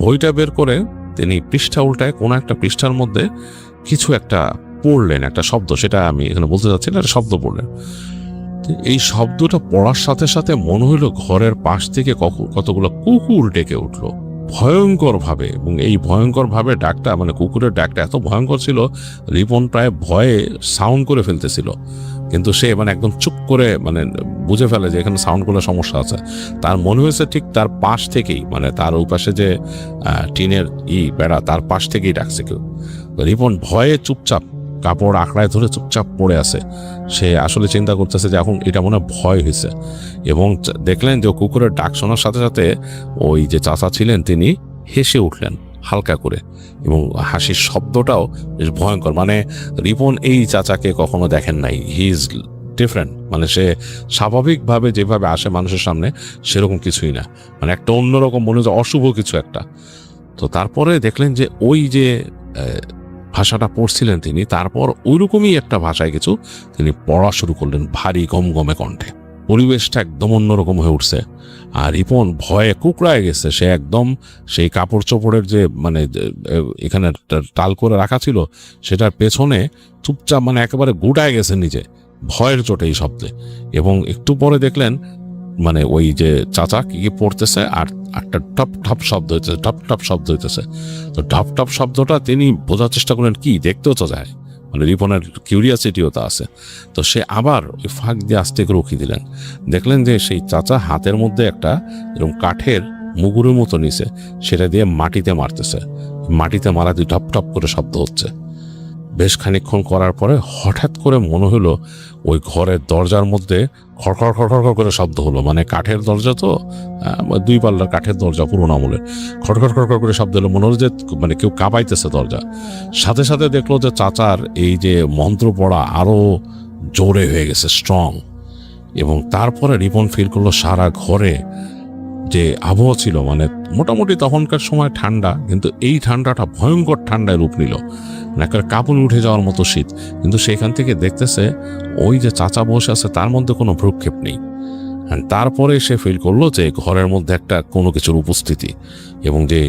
বইটা বের করে তিনি পৃষ্ঠা উল্টায় কোনো একটা পৃষ্ঠার মধ্যে কিছু একটা পড়লেন, একটা শব্দ, সেটা আমি এখানে বলতে চাচ্ছি না, একটা শব্দ পড়লেন। এই শব্দটা পড়ার সাথে সাথে মনে হইলো ঘরের পাশ থেকে কতগুলো কুকুর ডেকে উঠলো ভয়ঙ্কর ভাবে, এবং এই ভয়ঙ্কর ভাবে ডাকটা, মানে কুকুরের ডাকটা এত ভয়ঙ্কর ছিল, রিপন প্রায় ভয়ে সাউন্ড করে ফেলতেছিল, কিন্তু সে মানে একদম চুপ করে মানে বুঝে ফেলে যে এখানে সাউন্ড করলে সমস্যা আছে। তার মনে হয়েছে ঠিক তার পাশ থেকেই, মানে তার ওই পাশে যে টিনের বেড়া, তার পাশ থেকেই ডাকছে কেউ। রিপন ভয়ে চুপচাপ কাপড় আঁকড়ায় ধরে চুপচাপ পড়ে আছে। সে আসলে চিন্তা করতেছে যে এখন এটা মনে ভয় হয়েছে, এবং দেখলেন যে কুকুরের ডাক শোনার সাথে সাথে ওই যে চাচা ছিলেন তিনি হেসে উঠলেন হালকা করে, এবং হাসির শব্দটাও বেশ ভয়ঙ্কর। মানে রিপন এই চাচাকে কখনো দেখেন নাই, হি ইজ ডিফারেন্ট, মানে সে স্বাভাবিকভাবে যেভাবে আসে মানুষের সামনে সেরকম কিছুই না, মানে একটা অন্যরকম মনে হচ্ছে অশুভ কিছু একটা। তো তারপরে দেখলেন যে ওই যে ভাষাটা পড়ছিলেন তিনি, তারপর ওইরকমই একটা ভাষায় কিছু তিনি পড়া শুরু করলেন ভারী গমগমে কণ্ঠে। পরিবেশটা একদম অন্যরকম হয়ে উঠছে, আর রিপন ভয়ে কুকড়ায় গেছে। সে একদম সেই কাপড় চোপড়ের যে মানে এখানে টাল করে রাখা ছিল সেটার পেছনে চুপচাপ মানে একেবারে গুটায় গেছে নিজে, ভয়ের চোটে এই শব্দে। এবং একটু পরে দেখলেন মানে ওই যে চাচা কি পড়তেছে, আর একটা টপ টপ শব্দ হইতেছে, টপ টপ শব্দ হইতেছে। তো টপ টপ শব্দটা তিনি বোঝার চেষ্টা করলেন কি, দেখতেও তো যায়, মানে রিপনের কিউরিয়াসিটিও তো আছে। তো সে আবার ওই ফাঁক দিয়ে আস্তে করে উকি দিলেন, দেখলেন যে সেই চাচা হাতের মধ্যে একটা এরকম কাঠের মুগুরের মতো নিছে, সেটা দিয়ে মাটিতে মারতেছে, মাটিতে মারা দিয়ে টপ টপ করে শব্দ হচ্ছে। বেশ খানিকক্ষণ করার পরে হঠাৎ করে মনে হলো ওই ঘরের দরজার মধ্যে খড়খড় খড়খড় করে শব্দ হলো, মানে কাঠের দরজা তো, 2 পাল্লার কাঠের দরজা পুরোনো আমলের, খড়খড় খড়খড় করে শব্দ হলো, মনে হলো যে মানে কেউ কাঁপাইতেছে দরজা। সাথে সাথে দেখলো যে চাচার এই যে মন্ত্র পড়া আরো জোরে হয়ে গেছে, স্ট্রং। এবং তারপরে রিপন ফিল করলো সারা ঘরে যে আবহাওয়া ছিল, মানে মোটামুটি তখনকার সময় ঠান্ডা, কিন্তু এই ঠান্ডাটা ভয়ঙ্কর ঠান্ডায় রূপ নিল, একটা কাঁপুনি উঠে যাওয়ার মতো শীত। কিন্তু সেখান থেকে দেখতেছে ওই যে চাচা বসে আছে তার মধ্যে কোনো ভ্রুক্ষেপ নেই। তারপরে সে ফিল করলো যে ঘরের মধ্যে একটা কোনো কিছুর উপস্থিতি, এবং যে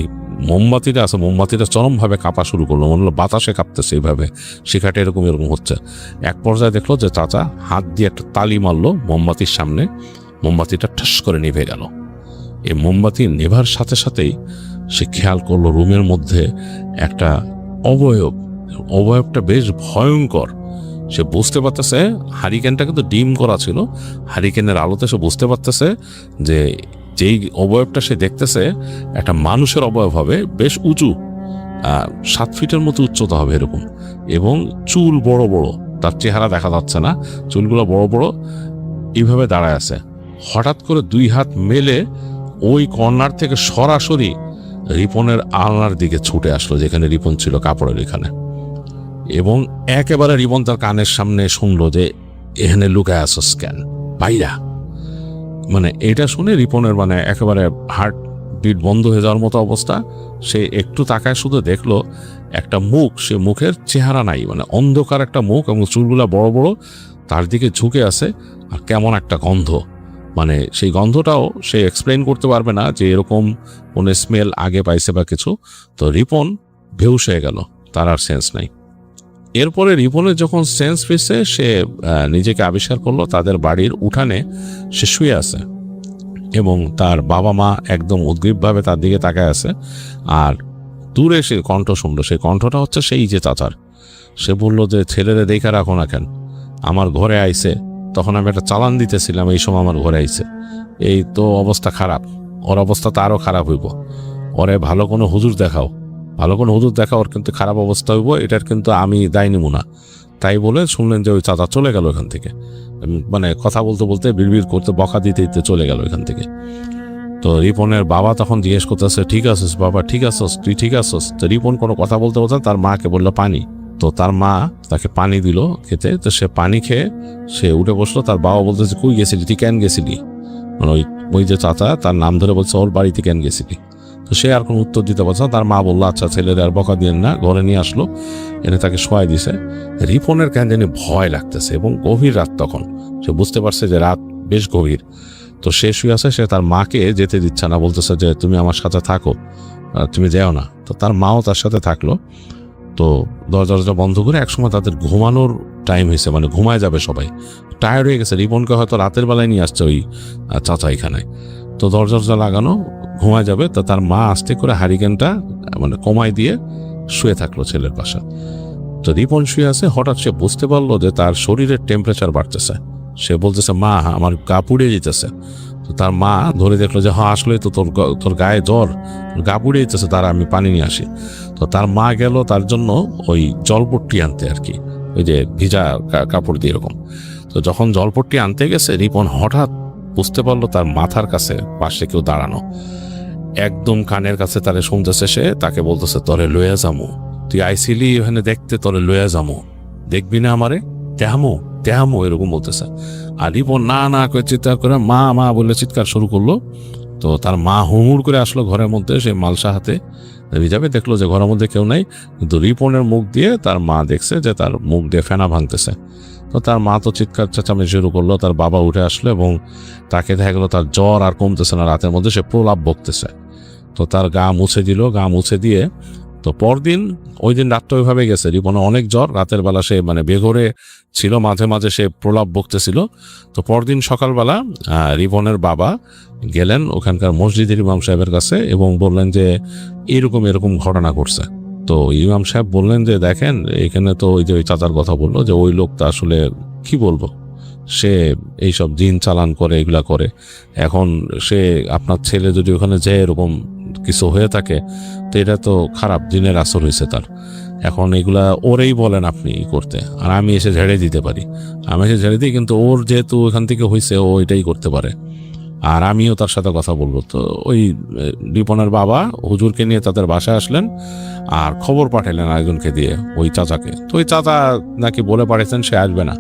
মোমবাতিটা আছে মোমবাতিটা চরমভাবে কাঁপা শুরু করলো, মনে হলো বাতাসে কাঁপতেছে, এইভাবে শিখাটা এরকম হচ্ছে। এক পর্যায়ে দেখলো যে চাচা হাত দিয়ে একটা তালি মারলো মোমবাতির সামনে, মোমবাতিটা ঠাস করে নিভে গেল। এই মোমবাতি নেভার সাথে সাথেই সে খেয়াল করলো রুমের মধ্যে একটা অবয়বটা বেশ ভয়ঙ্কর, সে বুঝতে পারতেছে হারিকেনটা কিন্তু ডিম করা ছিল, হারিকেনের আলোতে সে বুঝতে পারতেছে যে যেই অবয়বটা সে দেখতেছে একটা মানুষের অবয়ব হবে, বেশ উঁচু, 7 ফিটের মতো উচ্চতা হবে এরকম, এবং চুল বড় বড়, তার চেহারা দেখা যাচ্ছে না, চুলগুলো বড় বড়, এইভাবে দাঁড়ায় আছে। হঠাৎ করে 2 হাত মেলে ওই কর্নার থেকে সরাসরি রিপনের আলনার দিকে ছুটে আসলো, যেখানে রিপন ছিল কাপড়ের এখানে, এবং একেবারে রিপন তার কানের সামনে শুনলো যে এখানে লুকায় আসস কেন, বাইরা। মানে এটা শুনে রিপনের মানে একেবারে হার্ট বিট বন্ধ হয়ে যাওয়ার মতো অবস্থা। সে একটু তাকায়, শুধু দেখলো একটা মুখ, সে মুখের চেহারা নাই, মানে অন্ধকার একটা মুখ এবং চুলগুলা বড় বড়, তার দিকে ঝুঁকে আছে, আর কেমন একটা গন্ধ, মানে সেই গন্ধটাও সে এক্সপ্লেইন করতে পারবে না যে এরকম কোনো স্মেল আগে পাইছে বা কিছু। তো রিপন বেহুশ হয়ে গেল, তার আর সেন্স নাই। এরপরে রিপনের যখন সেন্স ফিরছে, সে নিজেকে আবিষ্কার করলো তাদের বাড়ির উঠানে সে শুয়ে আছে, এবং তার বাবা মা একদম উদ্গ্রীবভাবে তার দিকে তাকায় আছে। আর দূরে সে কণ্ঠ শুনলো, সেই কণ্ঠটা হচ্ছে সেই যে চাচার। সে বলল যে ছেলেরে দেখে রাখো না কেন, আমার ঘরে আইছে, তখন আমি একটা চালান দিতেছিলাম, এই সময় আমার ঘরে আইছে, এই তো অবস্থা খারাপ, ওর অবস্থা তো আরও খারাপ হইব, ওরে ভালো কোনো হুজুর দেখাও, ভালো কোনো হুজুর দেখাও, ওর কিন্তু খারাপ অবস্থা হইব, এটার কিন্তু আমি দায় নিব না। তাই বলে শুনলেন যে ওই চাচা চলে গেল এখান থেকে, মানে কথা বলতে বলতে বিড়বিড় করতে বকা দিতে দিতে চলে গেল এখান থেকে। তো রিপনের বাবা তখন জিজ্ঞেস করতেছে, ঠিক আছিস বাবা, ঠিক আছিস, তুই ঠিক আছিস? তো রিপন কোনো কথা বলতে বলতে তার মাকে বললো পানি। তো তার মা তাকে পানি দিল খেতে, তো সে পানি খেয়ে সে উঠে বসলো। তার বাবা বলতেছে, কই গেছিলি তুই, কেন গেছিলি? মানে ওই যে চাচা তার নাম ধরে বলছে ওর বাড়িতে কেন গেছিলি? তো সে আর কোনো উত্তর দিতে পারছে না। তার মা বললো, আচ্ছা ছেলের আর বকা দিয়েন না, ঘরে নিয়ে আসলো, এনে তাকে শোয়াই দিছে। রিপনের কেন জানি ভয় লাগতেছে, এবং গভীর রাত তখন, সে বুঝতে পারছে যে রাত বেশ গভীর। তো সে শুয়ে আছে, সে তার মাকে যেতে দিচ্ছে না, বলতেছে যে তুমি আমার সাথে থাকো, তুমি যেও না। তো তার মাও তার সাথে থাকলো। তো দরজা বন্ধ করে একসময় তাদের ঘুমানোর টাইম হয়েছে, মানে ঘুমায় যাবে সবাই, টায়ার্ড হয়ে গেছে। রিপনকে হয়তো রাতের বেলায় নিয়ে আসছে ওই চাচা এখানে। তো দরজা লাগানো, ঘুমায় যাবে। তো তার মা আস্তে করে হারিকেনটা মানে কমাই দিয়ে শুয়ে থাকলো ছেলের পাশে। তো রিপন শুয়ে আছে, হঠাৎ সে বুঝতে পারলো যে তার শরীরের টেম্পারেচার বাড়তেছে। সে বলতেছে, মা আমার গা পুড়ে যেতেছে। তো তার মা ধরে দেখলো যে হ্যাঁ আসলে তো তোর গায়ে জ্বর, তোর গা পুড়ে যেতেছে, তারা আমি পানি নিয়ে আসি। তো তার মা গেল তার জন্য ওই জলপট্টি আনতে, আর কি ওই যে ভিজা কাপড় দিয়ে এরকম। তো যখন জলপট্টি আনতে গেছে, রিপন হঠাৎ বুঝতে পারলো তার মাথার কাছে পাশে কেউ দাঁড়ানো, একদম কানের কাছে তারে শুনতেছে। সে তাকে বলতেছে, তরে লইয়া যামু, তুই আইসিলি ওখানে দেখতে, তরে লইয়া যামু, দেখবি না আমারে, দেহামো এরকম বলতেছে। আর রিপন না না করে চিৎকার করে মা মা বলে চিৎকার শুরু করলো। তো তার মা হুড় করে আসলো ঘরের মধ্যে, সে মালসা হাতে যাবে, দেখলো যে ঘরের মধ্যে কেউ নাই, কিন্তু রিপনের মুখ দিয়ে তার মা দেখছে যে তার মুখ দিয়ে ফেনা ভাঙতেছে। তো তার মা তো চিৎকার চেঁচামেচি শুরু করলো। তার বাবা উঠে আসলো এবং তাকে দেখা গেলো তার জ্বর আর কমতেছে না, রাতের মধ্যে সে প্রলাপ বকতেছে। তো তার গা মুছে দিল, গা মুছে দিয়ে তো পরদিন ওই দিন রাতটা ওইভাবে গেছে। রিপনের অনেক জ্বর, রাতের বেলা সে মানে বেঘরে ছিল, মাঝে মাঝে সে প্রলাপ বকতেছিল। তো পরদিন সকালবেলা রিপনের বাবা গেলেন ওখানকার মসজিদের ইমাম সাহেবের কাছে এবং বললেন যে এরকম এরকম ঘটনা ঘটছে। তো ইমাম সাহেব বললেন যে দেখেন এখানে তো ওই যে ওই চাচার কথা বললো যে ওই লোকটা আসলে কি বলবো, সে এইসব জিন চালান করে, এগুলা করে। এখন সে আপনার ছেলে যদি ওখানে যায় এরকম কিছু হয়ে থাকে, তো এটা তো খারাপ, জিনের আসর হয়েছে তার। এখন এগুলা ওরেই বলেন আপনি করতে, আর আমি এসে ঝেড়ে দিতে পারি, আমি এসে ঝেড়ে দিই, কিন্তু ওর যেহেতু ওখান থেকে হয়েছে ও এটাই করতে পারে, আর আমিও তার সাথে কথা বলবো। তো ওই রিপনের বাবা হুজুরকে নিয়ে তাদের বাসায় আসলেন আর খবর পাঠালেন একজনকে দিয়ে, ওই চাচাকে। তো ওই চাচা নাকি বলে পাঠিয়েছেন সে আসবে না,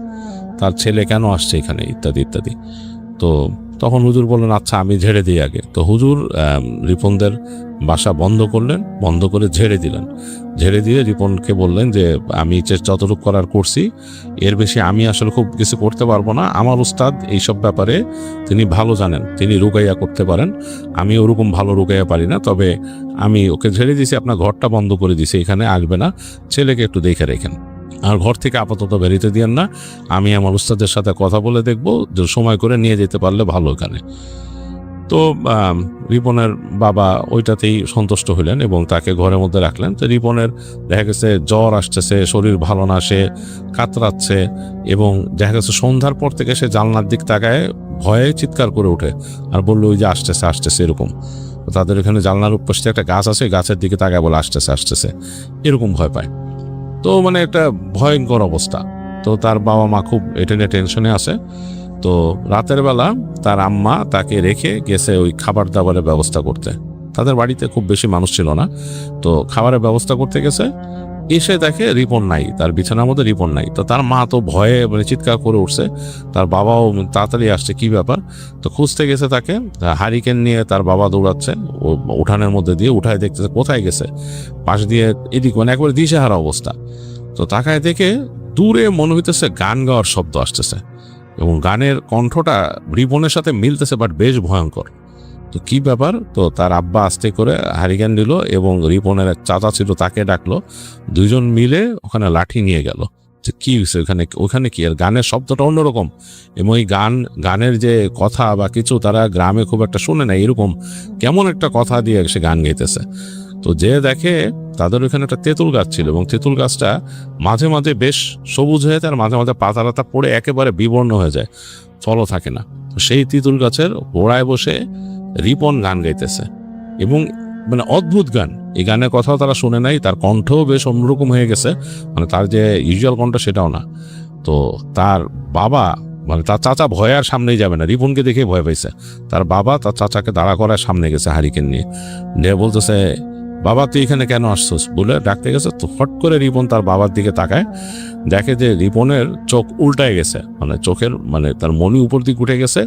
তার ছেলে কেন আসছে এখানে, ইত্যাদি ইত্যাদি। তো তখন হুজুর বললেন আচ্ছা আমি ঝেড়ে দিই আগে। তো হুজুর রিপনদের বাসা বন্ধ করলেন, বন্ধ করে ঝেড়ে দিলেন। ঝেড়ে দিয়ে রিপনকে বললেন যে আমি যতটুকু করার করছি, এর বেশি আমি আসলে খুব কিছু করতে পারবো না, আমার উস্তাদ এইসব ব্যাপারে তিনি ভালো জানেন, তিনি রুকাইয়া করতে পারেন, আমি ওরকম ভালো রুকাইয়া পারি না, তবে আমি ওকে ঝেড়ে দিয়েছি, আপনার ঘরটা বন্ধ করে দিয়েছি, এখানে আসবে না, ছেলেকে একটু দেখে রেখেন, আর ঘর থেকে আপাতত বেরোতে দিয়েন না, আমি আমার উস্তাদের সাথে কথা বলে দেখবো, যে সময় করে নিয়ে যেতে পারলে ভালো এখানে। তো রিপনের বাবা ওইটাতেই সন্তুষ্ট হইলেন এবং তাকে ঘরের মধ্যে রাখলেন। তো রিপনের দেখা গেছে জ্বর আসতেছে, শরীর ভালো না, সে কাতরাচ্ছে এবং দেখা গেছে সন্ধ্যার পর থেকে সে জানলার দিক তাকায় ভয়ে চিৎকার করে ওঠে আর বললো ওই যে আসতেছে আসতেছে এরকম। তাদের এখানে জানলার উপস্থিত একটা গাছ আছে, গাছের দিকে তাকায় বলে আসতেছে আসতেছে এরকম ভয় পায়। তো মানে একটা ভয়ঙ্কর অবস্থা। তো তার বাবা মা খুব এটা নিয়ে টেনশনে আছে। তো রাতের বেলা তার আম্মা তাকে রেখে গেছে ওই খাবার দাবারের ব্যবস্থা করতে। তাদের বাড়িতে খুব বেশি মানুষ ছিল না, তো খাবারের ব্যবস্থা করতে গেছে। এসে দেখে রিপন নাই, তার বিছানার মধ্যে রিপন নাই। তো তার মা তো ভয়ে মানে চিৎকার করে উঠছে, তার বাবাও তাড়াতাড়ি আসছে কি ব্যাপার। তো খুঁজতে গেছে তাকে, হারিকেন নিয়ে তার বাবা দৌড়াচ্ছে উঠানের মধ্যে দিয়ে, উঠায় দেখতেছে কোথায় গেছে, পাশ দিয়ে এদিক মানে একবারে দিশেহারা অবস্থা। তো তাকায় দেখে দূরে মনে হইতেছে গান গাওয়ার শব্দ আসতেছে এবং গানের কণ্ঠটা রিপনের সাথে মিলতেছে, বাট বেশ ভয়ঙ্কর। তো কি ব্যাপার, তো তার আব্বা আস্তে করে হারিকেন দিল এবং রিপনের এক চাচা ছিল তাকে ডাকলো। দুইজন মিলে ওখানে লাঠি নিয়ে গেল। যে কি হয়েছে ওখানে কি, আর গানের শব্দটা অন্যরকম এবং এই গানের যে কথা বা কিছু তারা গ্রামে খুব একটা শুনে না, এরকম কেমন একটা কথা দিয়ে সে গান গাইতেছে। তো যে দেখে তাদের ওখানে একটা তেঁতুল গাছ ছিল এবং তেঁতুল গাছটা মাঝে মাঝে বেশ সবুজ হয়ে যায়, আর মাঝে মাঝে পাতা টাতা পড়ে একেবারে বিবর্ণ হয়ে যায়, ফলও থাকে না। তো সেই তেঁতুল গাছের গোড়ায় বসে রিপন গান গাইতেছে এবং মানে অদ্ভুত গান। এই গানের কথাও তারা শুনে নাই, তার কণ্ঠও বেশ অন্যরকম হয়ে গেছে, মানে তার যে ইউজুয়াল কণ্ঠ সেটাও না। তো তার বাবা মানে তার চাচা ভয়ে আর সামনেই যাবে না, রিপনকে দেখে ভয় পাইছে। তার বাবা তার চাচাকে দাঁড়া করার সামনে গেছে হারিকেন নিয়ে বলতেছে, বাবা তুই এখানে কেন আসছিস বলে ডাকতে গেছে। তো ফট করে রিপন তার বাবার দিকে তাকায়, দেখে যে রিপনের চোখ উল্টায় গেছে, মানে চোখের মানে তার মনি উপর দিকে উঠে গেছে,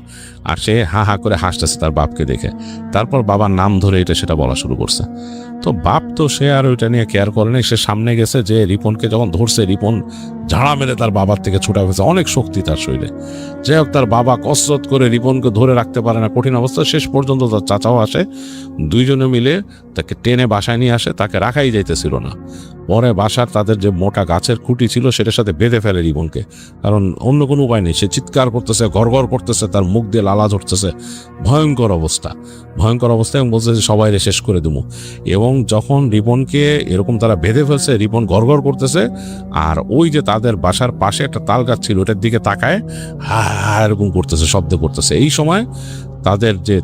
আর সে হা হা করে হাসতেছে তার বাপকে দেখে। তারপর বাবার নাম ধরে এটা সেটা বলা শুরু করছে। তো বাপ তো সে আর ওইটা নিয়ে কেয়ার করে নাই, সে সামনে গেছে, যে রিপনকে যখন ধরছে রিপন ঝাড়া মেরে তার বাবার থেকে ছুটা হয়েছে, অনেক শক্তি তার শরীরে। যাই হোক তার বাবা কসরত করে রিপনকে ধরে রাখতে পারে না, কঠিন অবস্থা। শেষ পর্যন্ত তার চাচাও আসে, দুইজনে মিলে তাকে টেনে বাসায় নিয়ে আসে। তাকে রাখাই যাইতেছিল না, পরে বাসার তাদের যে মোটা গাছের খুঁটি ছিল সেটার সাথে বেঁধে ফেলে রিপনকে, কারণ অন্য কোনো উপায় নেই। সে চিৎকার করতেছে, গড়গড় করতেছে, তার মুখ দিয়ে লালা ঝরতেছে, ভয়ঙ্কর অবস্থা এবং বলছে যে সবাই শেষ করে দেবো। এবং যখন রিপনকে এরকম তারা বেঁধে ফেলছে, রিপন গড়গড় করতেছে, আর ওই যে তাদের বাসার পাশে একটা তাল গাছ ছিল ওটার দিকে তাকায় হা এরকম করতেছে, শব্দ করতেছে। এই সময় তাদের যে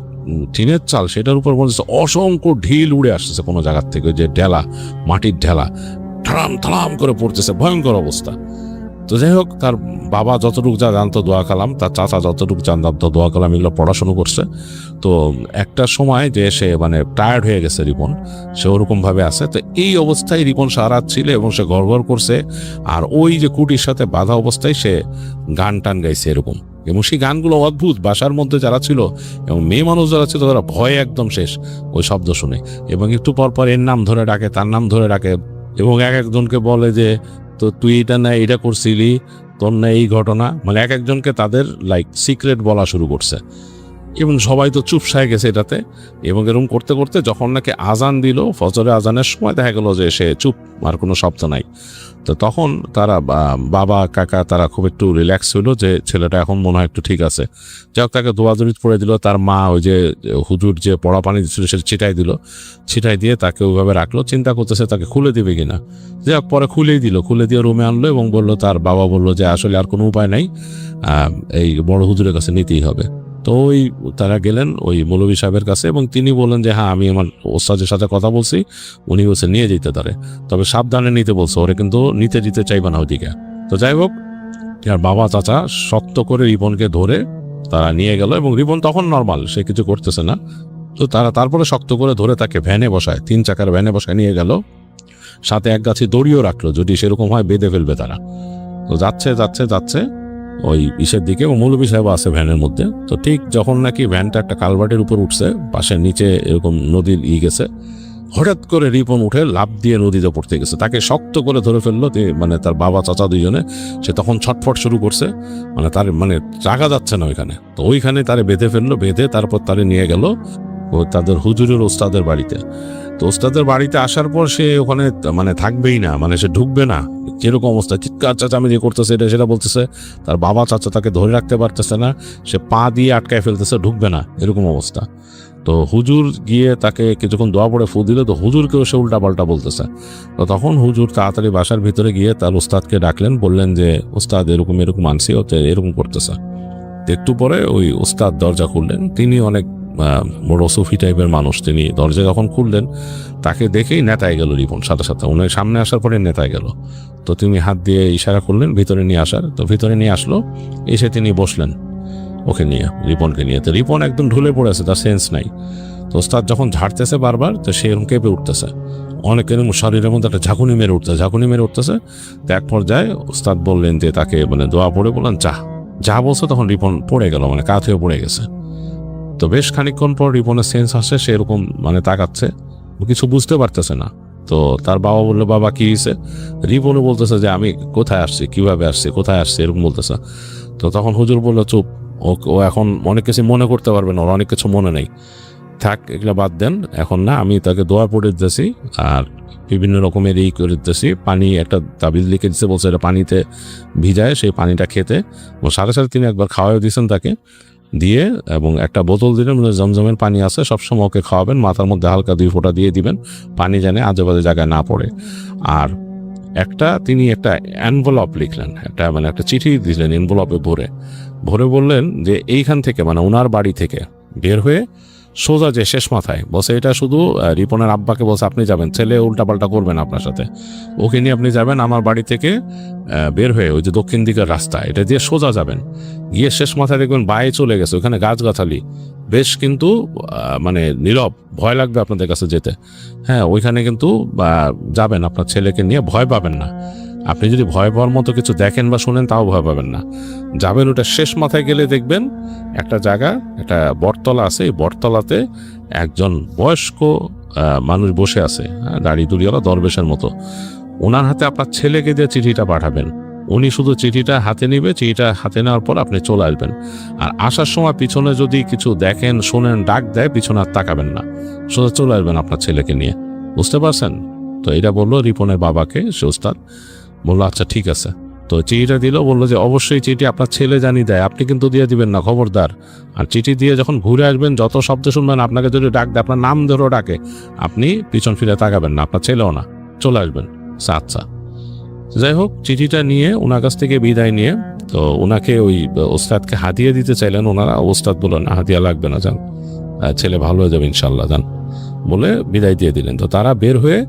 টিনের চাল সেটার উপর বলতেছে অসংখ্য ঢিল উড়ে আসতেছে কোনো জায়গার থেকে, যে ঢেলা, মাটির ঢেলা ঠাড়াম থাড়াম করে পড়তেছে, ভয়ঙ্কর অবস্থা। তো যাই হোক তার বাবা যতটুকু যা জানতো দোয়া কালাম, তার চাচা যতটুকু জানতো দোয়া কালাম, এগুলো পড়াশুনো করছে। তো একটা সময় যে সে মানে টায়ার্ড হয়ে গেছে রিপন, সে ওরকম ভাবে আছে। তো এই অবস্থায় রিপন সারা রাত ছিল এবং সে গড়গড় করছে, আর ওই যে কুটির সাথে বাঁধা অবস্থায় সে গান টান গাইছে এরকম। এবং সেই গানগুলো অদ্ভুত, বাসার মধ্যে যারা ছিল এবং মেয়ে মানুষ যারা ছিল তারা ভয়ে একদম শেষ ওই শব্দ শুনে। এবং একটু পর পর এর নাম ধরে ডাকে, তার নাম ধরে ডাকে, এবং এক একজনকে বলে যে তো তুই এটা না এটা করছিলি, তোর না এই ঘটনা, মানে এক একজনকে তাদের লাইক সিক্রেট বলা শুরু করছে। এবং সবাই তো চুপসায় গেছে এটাতে। এবং এরকম করতে করতে যখন নাকি আজান দিল, ফজরে আজানের সময় দেখা গেল যে সে চুপ, আর কোনো শব্দ নাই। তো তখন তারা বাবা কাকা তারা খুব একটু রিল্যাক্স হইলো যে ছেলেটা এখন মনে হয় একটু ঠিক আছে। যাই হোক তাকে দোয়াজুরিত পড়ে দিল। তার মা ওই যে হুজুর যে পড়া পানি দিচ্ছিল সেটা ছিটাই দিয়ে তাকে ওইভাবে রাখলো, চিন্তা করতেছে তাকে খুলে দিবে কিনা। যাই হোক পরে খুলে দিয়ে রুমে আনলো এবং বললো, তার বাবা বললো যে আসলে আর কোনো উপায় নাই, এই বড় হুজুরের কাছে নিতেই হবে। তো ওই তারা গেলেন ওই মৌলভী সাহেবের কাছে এবং তিনি বললেন যে হ্যাঁ আমি আমার ওস্তাদের সাথে কথা বলছি, উনি বলছে নিয়ে যেতে পারে, তবে সাবধানে নিতে বলছে, ওরে কিন্তু নিতে দিতে চাইবে না ওইদিকে। তো যাই হোক আর বাবা চাচা শক্ত করে রিপনকে ধরে তারা নিয়ে গেল এবং রিপন তখন নর্মাল, সে কিছু করতেছে না। তো তারা তারপরে শক্ত করে ধরে তাকে ভ্যানে বসায়, 3 চাকার ভ্যানে বসায় নিয়ে গেল, সাথে এক গাছে দড়িও রাখলো, যদি সেরকম হয় বেঁধে ফেলবে তারা। তো যাচ্ছে ওই ইসের দিকে, ও মৌলভী সাহেব আছে ভ্যানের মধ্যে। তো ঠিক যখন নাকি ভ্যানটা একটা কালভার্টের উপর উঠছে, পাশে নিচে এরকম নদীর গেছে, হঠাৎ করে রিপন উঠে লাফ দিয়ে নদীতে পড়তে গেছে। তাকে শক্ত করে ধরে ফেললো, মানে তার বাবা চাচা দুইজনে। সে তখন ছটফট শুরু করছে, মানে তার মানে জাগা যাচ্ছে না ওইখানে। তো ওইখানে তারে বেঁধে ফেললো, বেঁধে তারপর তারে নিয়ে গেল ও তাদের হুজুরের ওস্তাদের বাড়িতে। তো ওস্তাদের বাড়িতে আসার পর সে ওখানে মানে থাকবেই না, মানে সে ঢুকবে না, যেরকম অবস্থা চিৎকার চেঁচামেচি করতেছে, এটা সেটা বলতেছে। তার বাবা চাচা তাকে ধরে রাখতে পারতেছে না, সে পা দিয়ে আটকায় ফেলতেছে, ঢুকবে না, এরকম অবস্থা। তো হুজুর গিয়ে তাকে কিছুক্ষণ দোয়া পড়ে ফু দিল, তো হুজুরকেও সে উল্টা পাল্টা বলতেছে। তো তখন হুজুর তাড়াতাড়ি বাসার ভিতরে গিয়ে তার ওস্তাদকে ডাকলেন, বললেন যে ওস্তাদ এরকম এরকম আনছি, ওতে এরকম করতেছে। একটু পরে ওই ওস্তাদ দরজা খুললেন, তিনি অনেক বড় সুফি টাইপের মানুষ, তিনি দরজা যখন খুললেন তাকে দেখেই নেতায় গেল রিপন, সাথে সাথে উনি সামনে আসার পরে নেতায় গেল। তো তিনি হাত দিয়ে ইশারা করলেন ভিতরে নিয়ে আসার, তো ভিতরে নিয়ে আসলো, এসে তিনি বসলেন ওকে নিয়ে, রিপনকে নিয়ে। তো রিপন একদম ঢুলে পড়েছে, তার সেন্স নাই। তো ওস্তাদ যখন ঝাড়তেছে বারবার, তো সে এরকম কেঁপে উঠতেছে, অনেকের শরীরের মধ্যে একটা ঝাঁকুনি মেরে উঠতেছে। তো এক পর্যায়ে ওস্তাদ বললেন যে তাকে মানে দোয়া পড়ে বললেন যা বলছে, তখন রিপন পড়ে গেল, মানে কাত হয়ে পড়ে গেছে। তো বেশ খানিকক্ষণ পর রিপনের সেন্স আসে, সে এরকম মানে তাকাচ্ছে, কিছু বুঝতে পারতেছে না। তো তার বাবা বললো বাবা কি হয়েছে? রিপনও বলতেছে যে আমি কোথায় আসছি, কিভাবে আসছি, কোথায় আসছি, এরকম বলতেছে। তো তখন হুজুর বললো চুপ, ও এখন অনেক কিছু মনে করতে পারবে না, ওর অনেক কিছু মনে নেই, থাক এগুলো বাদ দেন এখন না, আমি তাকে দোয়া পড়ে দিতেছি আর বিভিন্ন রকমের এই করে দিতেছি। পানি একটা তাবিজ লিখে দিচ্ছে, বলছে এটা পানিতে ভিজায় সেই পানিটা খেতে, সাথে সাথে তিনি একবার খাওয়াই দিয়েছেন তাকে দিয়ে, এবং একটা বোতল দিলেন, জমজমের পানি আছে, সবসময় ওকে খাওয়াবেন, মাথার মধ্যে হালকা 2 ফোঁটা দিয়ে দিবেন, পানি যেন আজেবাজে জায়গায় না পড়ে। আর তিনি একটা এনভেলপ লিখলেন, একটা চিঠি দিলেন এনভেলপে ভরে বললেন যে এইখান থেকে মানে ওনার বাড়ি থেকে বের হয়ে সোজা যে শেষ মাথায় বসে, এটা শুধু রিপনের আব্বাকে বলছে আপনি যাবেন, ছেলে উল্টাপাল্টা করবেন আপনার সাথে, ওকে নিয়ে আপনি যাবেন আমার বাড়ি থেকে বের হয়ে ওই যে দক্ষিণ দিকের রাস্তা, এটা দিয়ে সোজা যাবেন, গিয়ে শেষ মাথায় দেখবেন বায়ে চলে গেছে, ওখানে গাছগাছালি বেশ, কিন্তু মানে নীরব, ভয় লাগবে আপনাদের কাছে যেতে। হ্যাঁ, ওইখানে কিন্তু যাবেন আপনার ছেলেকে নিয়ে, ভয় পাবেন না। আপনি যদি ভয় পাওয়ার মতো কিছু দেখেন বা শুনেন তাও ভয় পাবেন না। যাবেন, ওটা শেষ মাথায় গেলে দেখবেন একটা জায়গা, একটা বটতলা আছে, এই বটতলাতে একজন বয়স্ক মানুষ বসে আছে, দাড়ি দুড়িওয়ালা দরবেশের মতো। ওনার হাতে আপনার ছেলেকে দিয়ে চিঠিটা পাঠাবেন, উনি শুধু চিঠিটা হাতে নিবে, চিঠিটা হাতে নেওয়ার পর আপনি চলে আসবেন। আর আসার সময় পিছনে যদি কিছু দেখেন শোনেন ডাক দেয়, পিছনে আর তাকাবেন না, সোজা চলে আসবেন আপনার ছেলেকে নিয়ে। বুঝতে পারছেন? তো এটা বললো রিপনের বাবাকে সে ওস্তাদ, বললো আচ্ছা ঠিক আছে। তো চিঠিটা দিল, বললো যে অবশ্যই চিঠি আপনার ছেলে জানি দেয়, আপনি কিন্তু দিয়ে দিবেন না, খবরদার। আর চিঠি দিয়ে যখন ঘুরে আসবেন, যত শব্দ শুনবেন, আপনাকে যদি ডাক দেয়, আপনার নাম ধরেও ডাকে, আপনি পিছন ফিরে তাকাবেন না, আপনার ছেলেও না, চলে আসবেন। আচ্ছা, যাই হোক, চিঠিটা নিয়ে ওনার কাছ থেকে বিদায় নিয়ে, তো ওনাকে ওই ওস্তাদকে হাদিয়া দিতে চাইলেন ওনারা, ওস্তাদ বললেন না, হাদিয়া লাগবে না, যান, ছেলে ভালো হয়ে যাবে ইনশাল্লাহ, যান, বলে বিদায় দিয়ে দিলেন। তো তারা বের হয়ে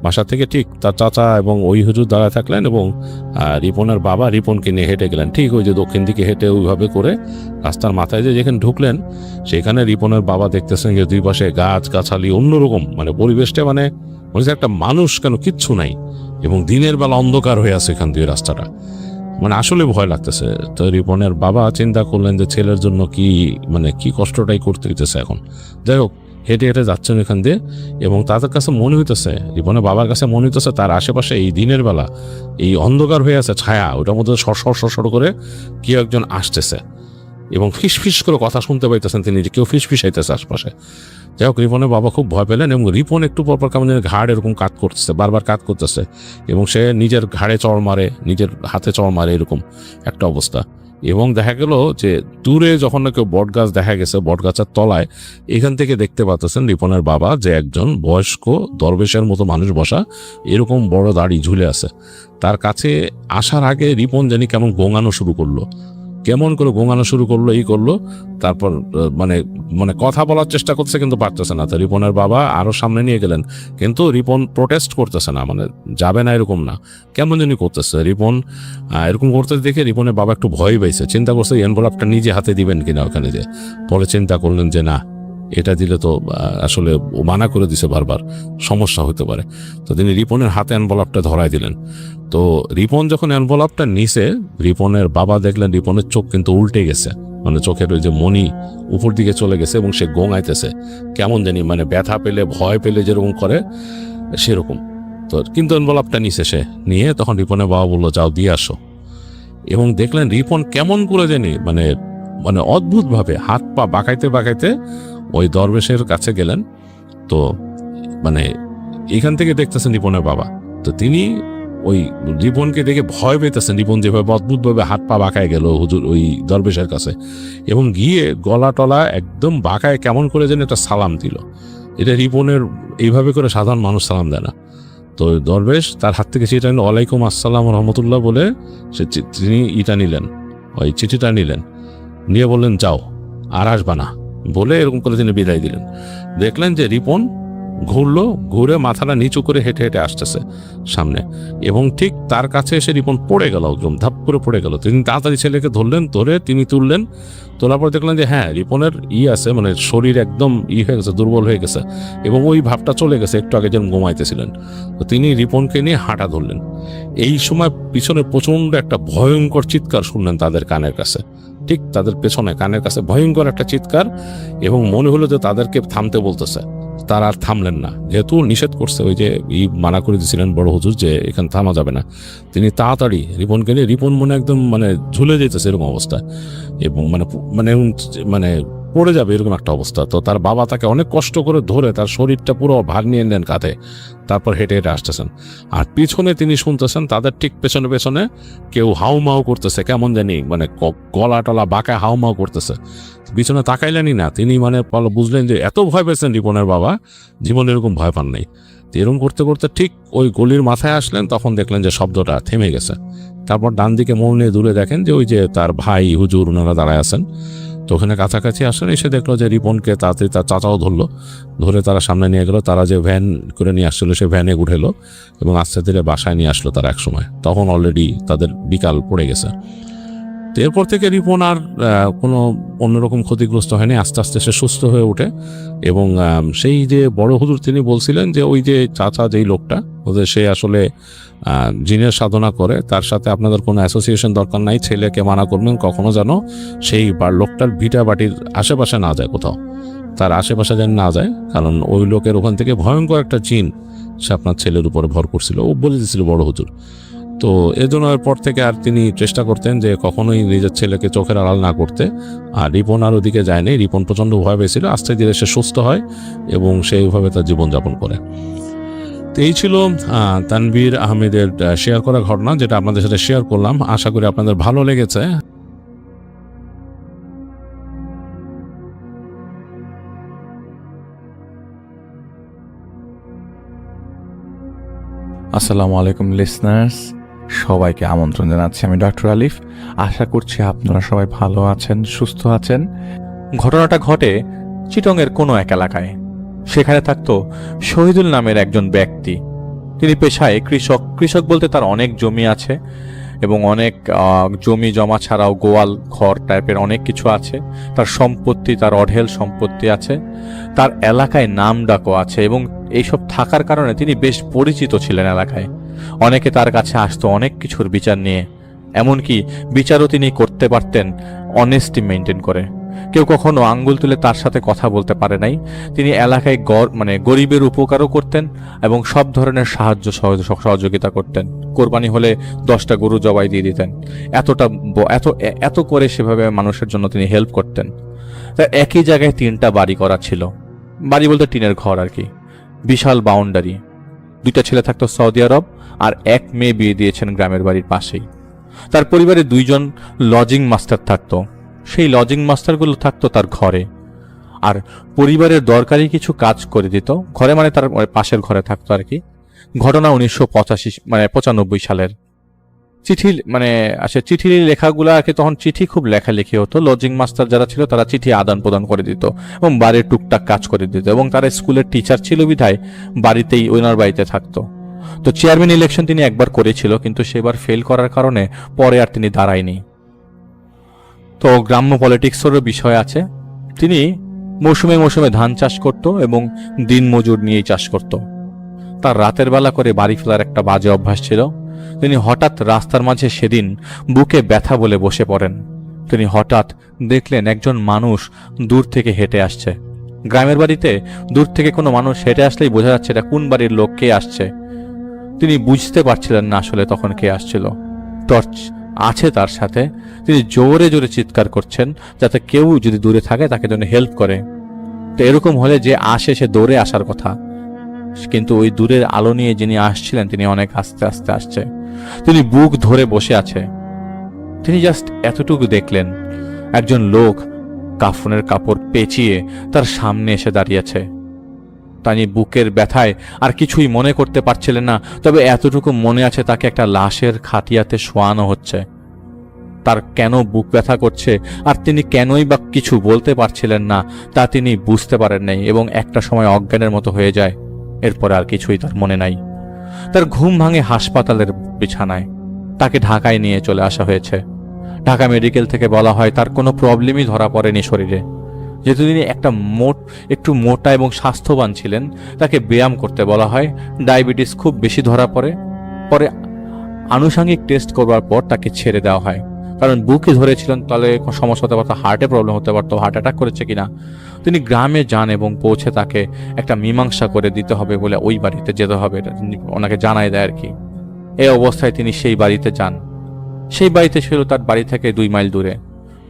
বাসা থেকে ঠিক তার চাচা এবং ওই হুজুর দাঁড়ায় থাকলেন, এবং রিপনের বাবা রিপনকে নিয়ে হেঁটে গেলেন, ঠিক ওই যে দক্ষিণ দিকে হেঁটে ওইভাবে করে রাস্তার মাথায় যে যেখানে ঢুকলেন, সেখানে রিপনের বাবা দেখতেছেন যে দুই পাশে গাছ গাছালি, অন্যরকম মানে পরিবেশটা, মানে একটা মানুষ কেন কিচ্ছু নাই, এবং দিনের বেলা অন্ধকার হয়ে আছে এখান দিয়ে রাস্তাটা, মানে আসলে ভয় লাগতেছে। তো রিপনের বাবা চিন্তা করলেন যে ছেলের জন্য কি কষ্টটাই করতে হইতেছে এখন। যাই হোক, হেঁটে হেঁটে যাচ্ছেন এখান দিয়ে, এবং তাদের কাছে মনে হইতেছে, রিপনের বাবার কাছে মনে হইতেছে তার আশেপাশে এই দিনের বেলা এই অন্ধকার হয়ে আছে ছায়া, ওটার মধ্যে সর করে কেউ একজন আসতেছে, এবং ফিস করে কথা শুনতে পাইতেছেন তিনি, যে কেউ ফিসফিসাইতেছে আশপাশে। যাই হোক, রিপনের বাবা খুব ভয় পেলেন, এবং রিপন একটু পরপর কেমন ঘাড় এরকম কাত করতেছে, বারবার কাত করতেছে, এবং সে নিজের ঘাড়ে চড় মারে, নিজের হাতে চড় মারে, এরকম একটা অবস্থা। এবং দেখা গেল যে দূরে যখন নাকি বট গাছ দেখা গেছে, বট গাছের তলায় এখান থেকে দেখতে পাচ্ছেন রিপনের বাবা যে একজন বয়স্ক দরবেশের মতো মানুষ বসা, এরকম বড় দাড়ি ঝুলে আছে। তার কাছে আসার আগে রিপন জানি কেমন গোঙানো শুরু করলো, এই করলো, তারপর মানে কথা বলার চেষ্টা করছে কিন্তু পারতেছে না। তো রিপনের বাবা আরো সামনে নিয়ে গেলেন, কিন্তু রিপন প্রোটেস্ট করতেছে না, মানে যাবে না এরকম না, কেমন জানি করতেছে। রিপন এরকম করতে দেখে রিপনের বাবা একটু ভয় পাইছে, চিন্তা করছে এনভেলপটা নিজে হাতে দিবেন কিনা ওখানে যে, পরে চিন্তা করলেন যে না, এটা দিলে তো আসলে মানা করে দিছে, বারবার সমস্যা হতে পারে। তো তিনি রিপনের হাতে এনভেলপটা ধরাই দিলেন। তো রিপন যখন এনভেলপটা নিছে, রিপনের বাবা দেখলেন রিপনের চোখ কিন্তু উল্টে গেছে, মানে চোখের ওই যে মনি উপর দিকে চলে গেছে, এবং সে গোঙাইতেছে কেমন জানি, মানে ব্যথা পেলে ভয় পেলে যেরকম করে সেরকম। তো কিন্তু এনভেলপটা নিছে, সে নিয়ে তখন রিপনের বাবা বললো যাও দিয়ে আসো, এবং দেখলেন রিপন কেমন করে জানি মানে অদ্ভুত ভাবে হাত পা বাঁকাইতে ওই দরবেশের কাছে গেলেন। তো মানে এখান থেকে দেখতেছেন রিপনের বাবা, তো তিনি ওই রিপনকে দেখে ভয় পেতেছেন। রিপন যেভাবে অদ্ভুতভাবে হাত পা বাঁকায় গেল হুজুর ওই দরবেশের কাছে, এবং গিয়ে গলা টলা একদম বাঁকায় কেমন করে যেন একটা সালাম দিল। এটা রিপনের এইভাবে করে সাধারণ মানুষ সালাম দেয় না। তো দরবেশ তার হাত থেকে চিঠিটা নিল, ওয়ালাইকুম আসসালাম রহমতুল্লাহ বলে তিনি নিলেন, ওই চিঠিটা নিলেন, নিয়ে বললেন যাও আর আসবা না বলে এরকম করে তিনি বিদায় দিলেন। দেখলেন যে রিপন ঘুরলো, ঘুরে মাথাটা নিচু করে হেঁটে হেঁটে আসতেছে সামনে, এবং ঠিক তার কাছে এসে রিপন পড়ে গেল, একদম ধাপ করে পড়ে গেল। তিনি তাড়াতাড়ি ছেলেকে ধরলেন, ধরে তিনি তুললেন। তোলার পর দেখলেন যে হ্যাঁ রিপনের আছে, মানে শরীর একদম হয়ে গেছে, দুর্বল হয়ে গেছে, এবং ওই ভাবটা চলে গেছে একটু আগে যেন ঘুমাইতেছিলেন। তো তিনি রিপনকে নিয়ে হাঁটা ধরলেন। এই সময় পিছনে প্রচন্ড একটা ভয়ঙ্কর চিৎকার শুনলেন তাদের কানের কাছে, ঠিক তাদের পেছনে কানের কাছে ভয়ঙ্কর একটা চিৎকার, এবং মনে হলো যে তাদেরকে থামতে বলতেছে। তারা আর থামলেন না, যেহেতু নিষেধ করছে, ওই যে মানা করে দিয়েছিলেন বড় হুজুর যে এখানে থামা যাবে না। তিনি তাড়াতাড়ি রিপনকে নিয়ে, রিপন মনে একদম মানে ঝুলে যেতেছে এরকম অবস্থা, এবং মানে মানে মানে পড়ে যাবে এরকম একটা অবস্থা। তো তার বাবা তাকে অনেক কষ্ট করে ধরে তার শরীরটা পুরো ভার নিয়ে নেন কাঁধে, তারপর হেঁটে হেঁটে আসতেছেন। আর পিছনে তিনি শুনতেছেন তাদের ঠিক পেছনে পেছনে কেউ হাউমাউ করতেছে, কেমন জানি মানে গলা টলা বাঁকা হাউমাউ করতেছে। পিছনে তাকাইলেনই না তিনি, মানে বুঝলেন যে এত ভয় পেয়েছেন রিপনের বাবা, জীবনে এরকম ভয় পান নাই। এরকম করতে করতে ঠিক ওই গলির মাথায় আসলেন, তখন দেখলেন যে শব্দটা থেমে গেছে। তারপর ডান দিকে মন নিয়ে দূরে দেখেন যে ওই যে তার ভাই হুজুর ওনারা দাঁড়ায় আছেন। তো ওখানে কাছাকাছি আসেন, এসে দেখলো যে রিপনকে তাড়াতাড়ি তার চাচাও ধরলো, ধরে তারা সামনে নিয়ে গেল। তারা যে ভ্যান করে নিয়ে আসছিল সে ভ্যানে উঠেলো এবং আস্তে ধীরে বাসায় নিয়ে আসলো তারা। এক সময় তখন অলরেডি তাদের বিকাল পড়ে গেছে। তো এরপর থেকে রিপন আর কোনো অন্যরকম ক্ষতিগ্রস্ত হয়নি, আস্তে আস্তে সে সুস্থ হয়ে ওঠে। এবং সেই যে বড় হুজুর তিনি বলছিলেন যে ওই যে চাচা যেই লোকটা ওদের, সে আসলে জিনের সাধনা করে, তার সাথে আপনাদের কোনো অ্যাসোসিয়েশন দরকার নাই, ছেলেকে মানা করবেন কখনো যেন সেই লোকটার ভিটা বাটির আশেপাশে না যায়, কোথাও তার আশেপাশে যেন না যায়, কারণ ওই লোকের ওখান থেকে ভয়ঙ্কর একটা জিন সে আপনার ছেলের উপরে ভর করছিল, ও বলে দিয়েছিল বড় হুজুর। তো এজন্য এরপর থেকে আর তিনি চেষ্টা করতেন যে কখনোই নিজের ছেলেকে চোখের আড়াল না করতে। আর রিপন আর ওদিকে যায়নি, রিপন প্রচণ্ড ভয় পেয়েছিল, আস্তে ধীরে সে সুস্থ হয় এবং সেইভাবে তার জীবনযাপন করে। তো এই ছিল তানভীর আহমেদের শেয়ার করা ঘটনা, যেটা আপনাদের সাথে শেয়ার করলাম। আশা করি আপনাদের ভালো লেগেছে। আসসালামু আলাইকুম লিসনার্স, সবাইকে আমন্ত্রণ জানাচ্ছি। আমি ডক্টর আলিফ। আশা করছি আপনারা সবাই ভালো আছেন, সুস্থ আছেন। ঘটনাটা ঘটে চিটংয়ের কোনো এক এলাকায়। সেখানে থাকতো শহীদুল নামের একজন ব্যক্তি। তিনি পেশায় কৃষক। কৃষক বলতে তার অনেক জমি আছে এবং অনেক জমি জমা ছাড়াও গোয়াল ঘর টাইপের অনেক কিছু আছে। তার সম্পত্তি, তার অঢেল সম্পত্তি আছে। তার এলাকায় নাম ডাকও আছে এবং এইসব থাকার কারণে তিনি বেশ পরিচিত ছিলেন এলাকায়। অনেকে তার কাছে আসতো অনেক কিছুর বিচার নিয়ে, এমনকি বিচারও তিনি করতে পারতেন অনেস্টি মেনটেন করে। কেউ কখনো আঙ্গুল তুলে তার সাথে কথা বলতে পারে নাই। তিনি এলাকায় গরিবের উপকারও করতেন এবং সব ধরনের সাহায্য সহযোগিতা করতেন। কোরবানি হলে 10টা গরু জবাই দিয়ে দিতেন। এত করে সেভাবে মানুষের জন্য তিনি হেল্প করতেন। তার একই জায়গায় 3টা বাড়ি করা ছিল। বাড়ি বলতে টিনের ঘর আর কি, বিশাল বাউন্ডারি। 2টা ছেলে থাকতো সৌদি আরব আর 1 মেয়ে বিয়ে দিয়েছেন গ্রামের বাড়ির পাশেই। তার পরিবারে 2 জন লজিং মাস্টার থাকতো। সেই লজিং মাস্টারগুলো থাকতো তার ঘরে আর পরিবারের দরকারি কিছু কাজ করে দিত ঘরে, মানে তার পাশের ঘরে থাকতো আর কি। ঘটনা 1995 সালের। চিঠির লেখাগুলো আর কি, তখন চিঠি খুব লেখালেখি হতো। লজিং মাস্টার যারা ছিল তারা চিঠি আদান প্রদান করে দিত এবং বাড়ির টুকটাক কাজ করে দিত, এবং তারা স্কুলের টিচার ছিল বিধায় বাড়িতেই ওনার বাড়িতে থাকতো। তো চেয়ারম্যান ইলেকশন তিনি একবার করেছিল, কিন্তু সেবার ফেল করার কারণে পরে আর তিনি দাঁড়ায়নি। তো গ্রাম্য পলিটিক্সেরও বিষয় আছে। তিনি মৌসুমে মৌসুমে ধান চাষ করত এবং দিন মজুর নিয়েই চাষ করত। তার রাতের বেলা করে বাড়ি ফেরার একটা বাজে অভ্যাস ছিল। তিনি হঠাৎ রাস্তার মাঝে সেদিন বুকে ব্যথা বলে বসে পড়েন। তিনি হঠাৎ দেখলেন একজন মানুষ দূর থেকে হেঁটে আসছে। গ্রামের বাড়িতে দূর থেকে কোনো মানুষ হেঁটে আসলেই বোঝা যাচ্ছে এটা কোন বাড়ির লোক, কে আসছে। তিনি বুঝতে পারছিলেন না আসলে তখন কে আসছিল। টর্চ আছে তার সাথে। তিনি জোরে জোরে চিৎকার করছেন যাতে কেউ যদি দূরে থাকে তাকে যেন হেল্প করে। তো এরকম হলে যে আসে সে দৌড়ে আসার কথা, কিন্তু ওই দূরের আলো নিয়ে যিনি আসছিলেন তিনি অনেক আস্তে আস্তে আসছে। তিনি বুক ধরে বসে আছে। তিনি জাস্ট এতটুকু দেখলেন, একজন লোক কাফনের কাপড় পেঁচিয়ে তার সামনে এসে দাঁড়িয়েছে। তিনি বুকের ব্যথায় আর কিছুই মনে করতে পারছিলেন না, তবে এতটুকু মনে আছে তাকে একটা লাশের খাটিয়াতে শোয়ানো হচ্ছে। তার কেন বুক ব্যথা করছে আর তিনি কেনই বা কিছু বলতে পারছিলেন না তা তিনি বুঝতে পারেন নাই, এবং একটা সময় অজ্ঞানের মতো হয়ে যায়। এরপরে আর কিছুই তার মনে নাই। তার ঘুম ভাঙে হাসপাতালের বিছানায়। তাকে ঢাকায় নিয়ে চলে আসা হয়েছে। ঢাকা মেডিকেল থেকে বলা হয় তার কোনো প্রবলেমই ধরা পড়েনি শরীরে। যেহেতু তিনি একটু মোটা এবং স্বাস্থ্যবান ছিলেন, তাকে ব্যায়াম করতে বলা হয়। ডায়াবেটিস খুব বেশি ধরা পড়ে। পরে আনুষঙ্গিক টেস্ট করবার পর তাকে ছেড়ে দেওয়া হয়, কারণ বুকে ধরেছিলেন, তাহলে সমস্যা হতে পারতো, হার্টে প্রবলেম হতে পারতো, হার্ট অ্যাটাক করেছে কিনা। তিনি গ্রামে যান এবং পৌঁছে তাকে একটা মীমাংসা করে দিতে হবে বলে ওই বাড়িতে যেতে হবে, এটা ওনাকে জানাই দেয় আর কি। এই অবস্থায় তিনি সেই বাড়িতে যান। সেই বাড়িতে ছিল তার বাড়ি থেকে 2 মাইল দূরে।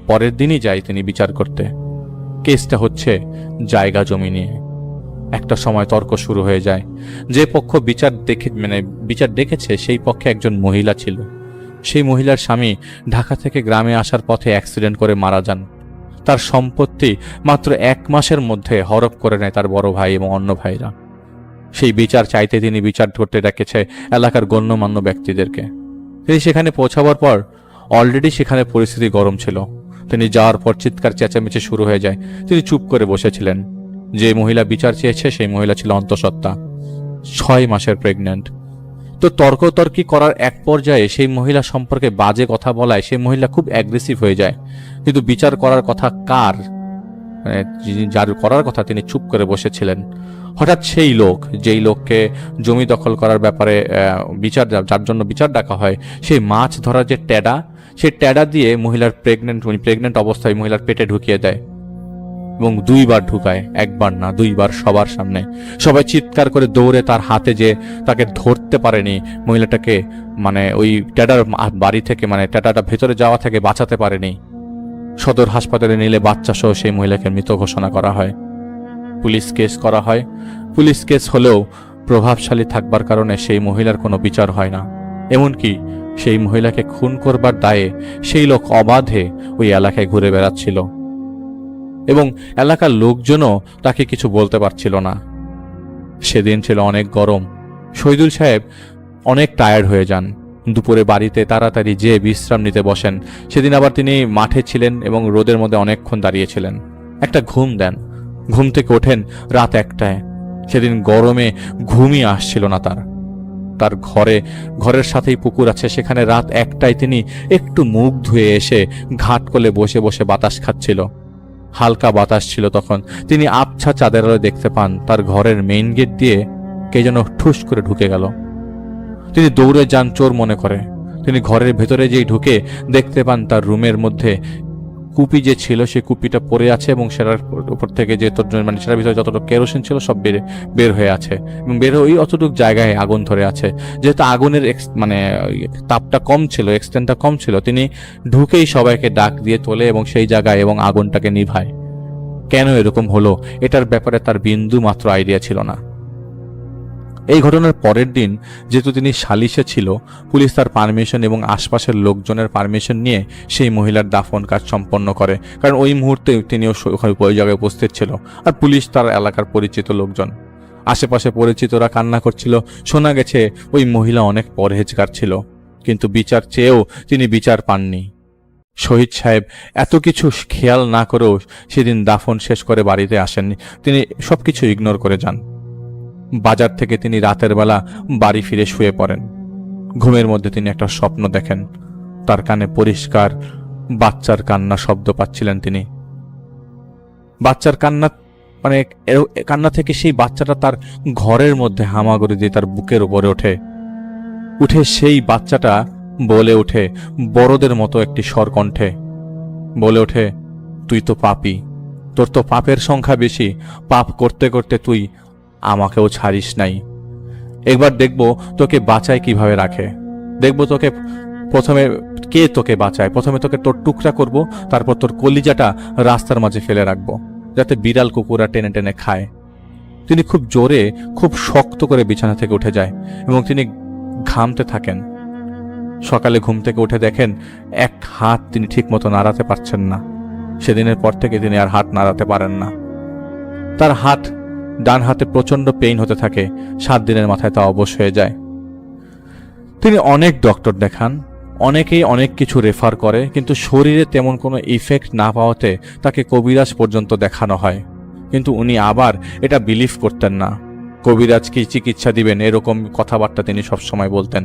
পরের দিনই যায় তিনি বিচার করতে। কেসটা হচ্ছে জায়গা জমি নিয়ে। একটা সময় তর্ক শুরু হয়ে যায়। যে পক্ষ বিচার দেখেছে সেই পক্ষে একজন মহিলা ছিল। সেই মহিলার স্বামী ঢাকা থেকে গ্রামে আসার পথে অ্যাক্সিডেন্ট করে মারা যান। তার সম্পত্তি মাত্র 1 মাসের মধ্যে হরপ করে নেয় তার বড় ভাই এবং অন্য ভাইরা। সেই বিচার চাইতে তিনি বিচার করতে ডেকেছে এলাকার গণ্যমান্য ব্যক্তিদেরকে। তিনি সেখানে পৌঁছাবার পর অলরেডি সেখানে পরিস্থিতি গরম ছিল। তিনি যাওয়ার পর চিৎকার চেঁচামেচি শুরু হয়ে যায়। তিনি চুপ করে বসেছিলেন। যে মহিলা বিচার চেয়েছে সেই মহিলা ছিল অন্তঃসত্ত্বা, 6 মাসের প্রেগন্যান্ট। তো তর্কতর্কি করার এক পর্যায়ে সেই মহিলা সম্পর্কে বাজে কথা বলায় সেই মহিলা খুব অ্যাগ্রেসিভ হয়ে যায়। কিন্তু বিচার করার কথা কার, যার করার কথা তিনি চুপ করে বসেছিলেন। হঠাৎ সেই লোক, যেই লোককে জমি দখল করার ব্যাপারে যার জন্য বিচার ডাকা হয়, সেই মাছ ধরার যে ট্যাডা, সেই ট্যাডা দিয়ে মহিলার প্রেগনেন্ট অবস্থায় মহিলার পেটে ঢুকিয়ে দেয় এবং 2 বার ঢুকায়। 1 বার না, 2 বার, সবার সামনে। সবাই চিৎকার করে দৌড়ে তার হাতে যে তাকে ধরতে পারেনি, মহিলাটাকে ওই ট্যাডার বাড়ি থেকে ট্যাডাটা ভেতরে যাওয়া থেকে বাঁচাতে পারেনি। সদর হাসপাতালে নিলে বাচ্চা সহ সেই মহিলাকে মৃত ঘোষণা করা হয়। পুলিশ কেস করা হয়। পুলিশ কেস হলেও প্রভাবশালী থাকবার কারণে সেই মহিলার কোনো বিচার হয় না। এমনকি সেই মহিলাকে খুন করবার দায়ে সেই লোক অবাধে ওই এলাকায় ঘুরে বেড়াচ্ছিল এবং এলাকার লোকজনও তাকে কিছু বলতে পারছিল না। সেদিন ছিল অনেক গরম। শহীদুল সাহেব অনেক টায়ার্ড হয়ে যান। দুপুরে বাড়িতে তাড়াতাড়ি যেয়ে বিশ্রাম নিতে বসেন। সেদিন আবার তিনি মাঠে ছিলেন এবং রোদের মধ্যে অনেকক্ষণ দাঁড়িয়েছিলেন। একটা ঘুম দেন। ঘুম থেকে ওঠেন রাত 1টায়। সেদিন গরমে ঘুমই আসছিল না তার ঘরের সাথেই পুকুর আছে, সেখানে রাত 1টায় তিনি একটু মুখ ধুয়ে এসে ঘাট কোলে বসে বসে বাতাস খাচ্ছিল। হালকা বাতাস ছিল তখন। তিনি আবছা চাঁদের আলোয় দেখতে পান তার ঘরের মেইন গেট দিয়ে কে যেন ঠুস করে ঢুকে গেল। তিনি দৌড়ে যান চোর মনে করে। তিনি ঘরের ভেতরে যেই ঢুকে দেখতে পান তার রুমের মধ্যে কুপি যে ছিল সেই কুপিটা পড়ে আছে এবং সেটার উপর থেকে যে সেটার ভিতরে যতটুকু কেরোসিন ছিল সব বের হয়ে আছে এবং বের হয়ে অতটুকু জায়গায় আগুন ধরে আছে। যেহেতু আগুনের তাপটা কম ছিল, এক্সটেন্টটা কম ছিল, তিনি ঢুকেই সবাইকে ডাক দিয়ে তোলে এবং সেই জায়গায় এবং আগুনটাকে নিভায়। কেন এরকম হলো এটার ব্যাপারে তার বিন্দু মাত্র আইডিয়া ছিল না। এই ঘটনার পরের দিন যেহেতু তিনি সালিশে ছিল, পুলিশ তার পারমিশন এবং আশপাশের লোকজনের পারমিশন নিয়ে সেই মহিলার দাফন কাজ সম্পন্ন করে, কারণ ওই মুহূর্তে তিনিও ওই জায়গায় উপস্থিত ছিল। আর পুলিশ তার এলাকার পরিচিত লোকজন, আশেপাশে পরিচিতরা কান্না করছিল। শোনা গেছে ওই মহিলা অনেক পরহেজগার ছিল, কিন্তু বিচার চেয়েও তিনি বিচার পাননি। শহীদ সাহেব এত কিছু খেয়াল না করেও সেদিন দাফন শেষ করে বাড়িতে আসেননি। তিনি সবকিছু ইগনোর করে যান। বাজার থেকে তিনি রাতের বেলা বাড়ি ফিরে শুয়ে পড়েন। ঘুমের মধ্যে তিনি একটা স্বপ্ন দেখেন। তার কানে পরিষ্কার বাচ্চার কান্না শব্দ পাচ্ছিলেন তিনি। বাচ্চার কান্না থেকে সেই বাচ্চাটা তার ঘরের মধ্যে হামাগুড়ি দিয়ে তার বুকের উপরে উঠে সেই বাচ্চাটা বলে ওঠে বড়দের মতো একটি স্বরকণ্ঠে, বলে ওঠে, তুই তো পাপী, তোর তো পাপের সংখ্যা বেশি, পাপ করতে করতে তুই আমাকেও ছাড়িস নাই। একবার দেখবো তোকে বাঁচায় কিভাবে রাখে, দেখবো তোকে প্রথমে কে তোকে বাঁচায়। প্রথমে তোকে তোর টুকরা করব, তারপর তোর কলিজাটা রাস্তার মাঝে ফেলে রাখবো। যাতে বিড়াল কুকুরা টেনে টেনে খায়। তিনি খুব জোরে, খুব শক্ত করে বিছানা থেকে উঠে যায় এবং তিনি ঘামতে থাকেন। সকালে ঘুম থেকে উঠে দেখেন এক হাত তিনি ঠিক মতো নাড়াতে পারছেন না। সেদিনের পর থেকে তিনি আর হাত নাড়াতে পারেন না। তার হাত, ডান হাতে প্রচন্ড পেইন হতে থাকে। 7 দিনের মাথায় তা অবশ হয়ে যায়। তিনি অনেক ডক্টর দেখান, অনেকেই অনেক কিছু রেফার করে, কিন্তু শরীরে তেমন কোনো ইফেক্ট না পাওয়াতে তাকে কবিরাজ পর্যন্ত দেখানো হয়। কিন্তু উনি আবার এটা বিলিভ করতেন না। কবিরাজ কি চিকিৎসা দিবেন এরকম কথাবার্তা তিনি সবসময় বলতেন।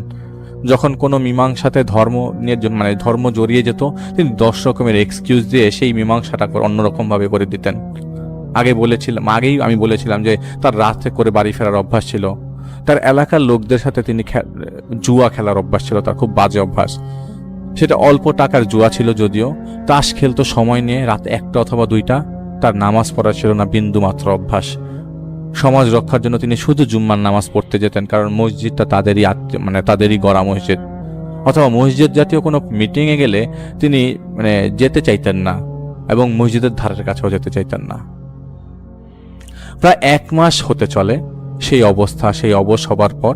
যখন কোনো মীমাংসাতে ধর্ম নিয়ে ধর্ম জড়িয়ে যেত, তিনি 10 রকমের এক্সকিউজ দিয়ে সেই মীমাংসাটা অন্যরকমভাবে করে দিতেন। আগেই আমি বলেছিলাম যে তার রাতে করে বাড়ি ফেরার অভ্যাস ছিল। তার এলাকার লোকদের সাথে তিনি জুয়া খেলার অভ্যাস ছিল, তার খুব বাজে অভ্যাস। সেটা অল্প টাকার জুয়া ছিল যদিও। তাস খেলতো সময় নিয়ে, রাত 1টা অথবা 2টা। তার নামাজ পড়া ছিল না বিন্দু মাত্র অভ্যাস। সমাজ রক্ষার জন্য তিনি শুধু জুম্মার নামাজ পড়তে যেতেন, কারণ মসজিদটা তাদেরই গড়া মসজিদ। অথবা মসজিদ জাতীয় কোনো মিটিংয়ে গেলে তিনি যেতে চাইতেন না এবং মসজিদের ধারের কাছেও যেতে চাইতেন না। প্রায় 1 মাস হতে চলে সেই অবস্থা। সেই অবশ হবার পর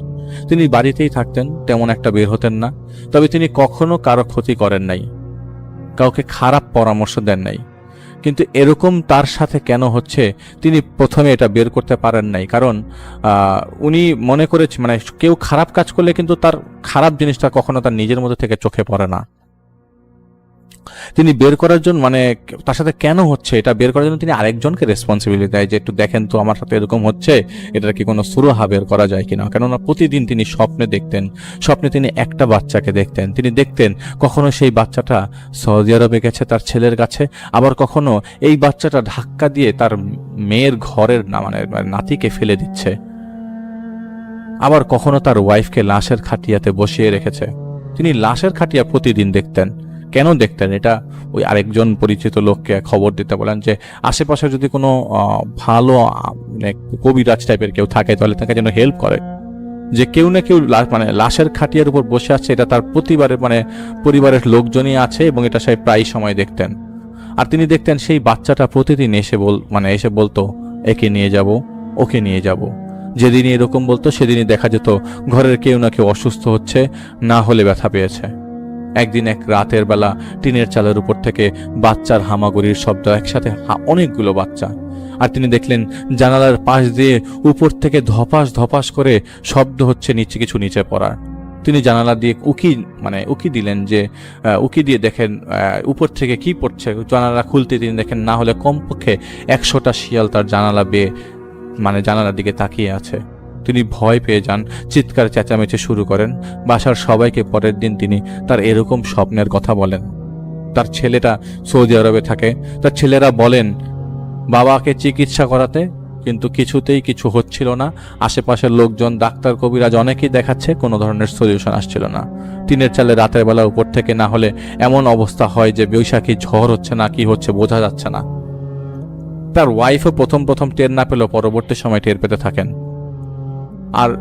তিনি বাড়িতেই থাকতেন, তেমন একটা বের হতেন না। তবে তিনি কখনো কারো ক্ষতি করেন নাই, কাউকে খারাপ পরামর্শ দেন নাই। কিন্তু এরকম তার সাথে কেন হচ্ছে তিনি প্রথমে এটা বের করতে পারেন নাই। কারণ উনি মনে করেছে কেউ খারাপ কাজ করলে কিন্তু তার খারাপ জিনিসটা কখনো তার নিজের মধ্যে থেকে চোখে পড়ে না। তিনি বের করার জন্য তার সাথে কেন হচ্ছে এটা বের করার জন্য তিনি আরেকজনকে রেসপন্সিবিলিটি দেয় যে একটু দেখেন তো আমার সাথে এরকম হচ্ছে, এটার কি কোনো সুরাহা বের করা যায় কিনা। কেননা প্রতিদিন তিনি স্বপ্নে তিনি একটা বাচ্চাকে দেখতেন। তিনি দেখতেন কখনো সেই বাচ্চাটা সৌদি আরবে গেছে তার ছেলের কাছে, আবার কখনো এই বাচ্চাটা ধাক্কা দিয়ে তার মেয়ের ঘরের নাতিকে ফেলে দিচ্ছে, আবার কখনো তার ওয়াইফকে লাশের খাটিয়াতে বসিয়ে রেখেছে। তিনি লাশের খাটিয়া প্রতিদিন দেখতেন। কেন দেখতেন এটা ওই আরেকজন পরিচিত লোককে খবর দিতে বলেন যে আশেপাশে যদি কোনো ভালো কবিরাজ টাইপের কেউ থাকে তাহলে তাকে যেন হেল্প করে, যে কেউ না কেউ লাশের খাটিয়ার উপর বসে আছে, এটা তার পরিবারের লোকজনই আছে এবং এটা সে প্রায় সময় দেখতেন। আর তিনি দেখতেন সেই বাচ্চাটা প্রতিদিন এসে বলতো একে নিয়ে যাব, ওকে নিয়ে যাব। যেদিনই এরকম বলতো সেদিনই দেখা যেত ঘরের কেউ না কেউ অসুস্থ হচ্ছে, না হলে ব্যথা পেয়েছে। একদিন এক রাতের বেলা টিনের চালের উপর থেকে বাচ্চার হামাগুড়ির শব্দ, একসাথে অনেকগুলো বাচ্চা। আর তিনি দেখলেন জানালার পাশ দিয়ে উপর থেকে ধপাস ধপাস করে শব্দ হচ্ছে কিছু নিচে পড়ার। তিনি জানালা দিয়ে উকি দিলেন, যে উকি দিয়ে দেখেন উপর থেকে কি পড়ছে। জানালা খুলতে তিনি দেখেন না হলে কমপক্ষে 100টা শিয়াল তার জানালা বেয়ে জানালার দিকে তাকিয়ে আছে। তিনি ভয় পেয়ে যান, চিৎকার চেঁচামেচি শুরু করেন। বাসার সবাইকে পরের দিন তিনি তার এরকম স্বপ্নের কথা বলেন। তার ছেলেটা সৌদি আরবে থাকে। তার ছেলেরা বলেন বাবাকে চিকিৎসা করাতে, কিন্তু কিছুতেই কিছু হচ্ছিল না। আশেপাশের লোকজন, ডাক্তার, কবিরাজ অনেকেই দেখাচ্ছে, কোনো ধরনের সলিউশন আসছিল না। টিনের চালে রাতের বেলা উপর থেকে না হলে এমন অবস্থা হয় যে বৈশাখী ঝড় হচ্ছে না কি হচ্ছে বোঝা যাচ্ছে না। তার ওয়াইফও প্রথম টের না পেলেও পরবর্তী সময় টের পেতে থাকেন। আর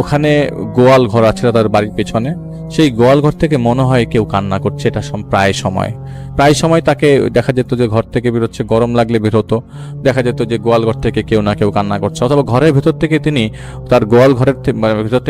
ওখানে গোয়াল ঘর আছে তার বাড়ির পেছনে, সেই গোয়াল ঘর থেকে মনে হয় কেউ কান্না করছে। এটা প্রায় সময় তাকে দেখা যেত যে ঘর থেকে বেরোচ্ছে, গরম লাগলে বের হতো, দেখা যেত যে গোয়াল ঘর থেকে কেউ না কেউ কান্না করছে। অথবা ঘরের ভেতর থেকে তিনি তার গোয়াল ঘরের ভেতর থেকে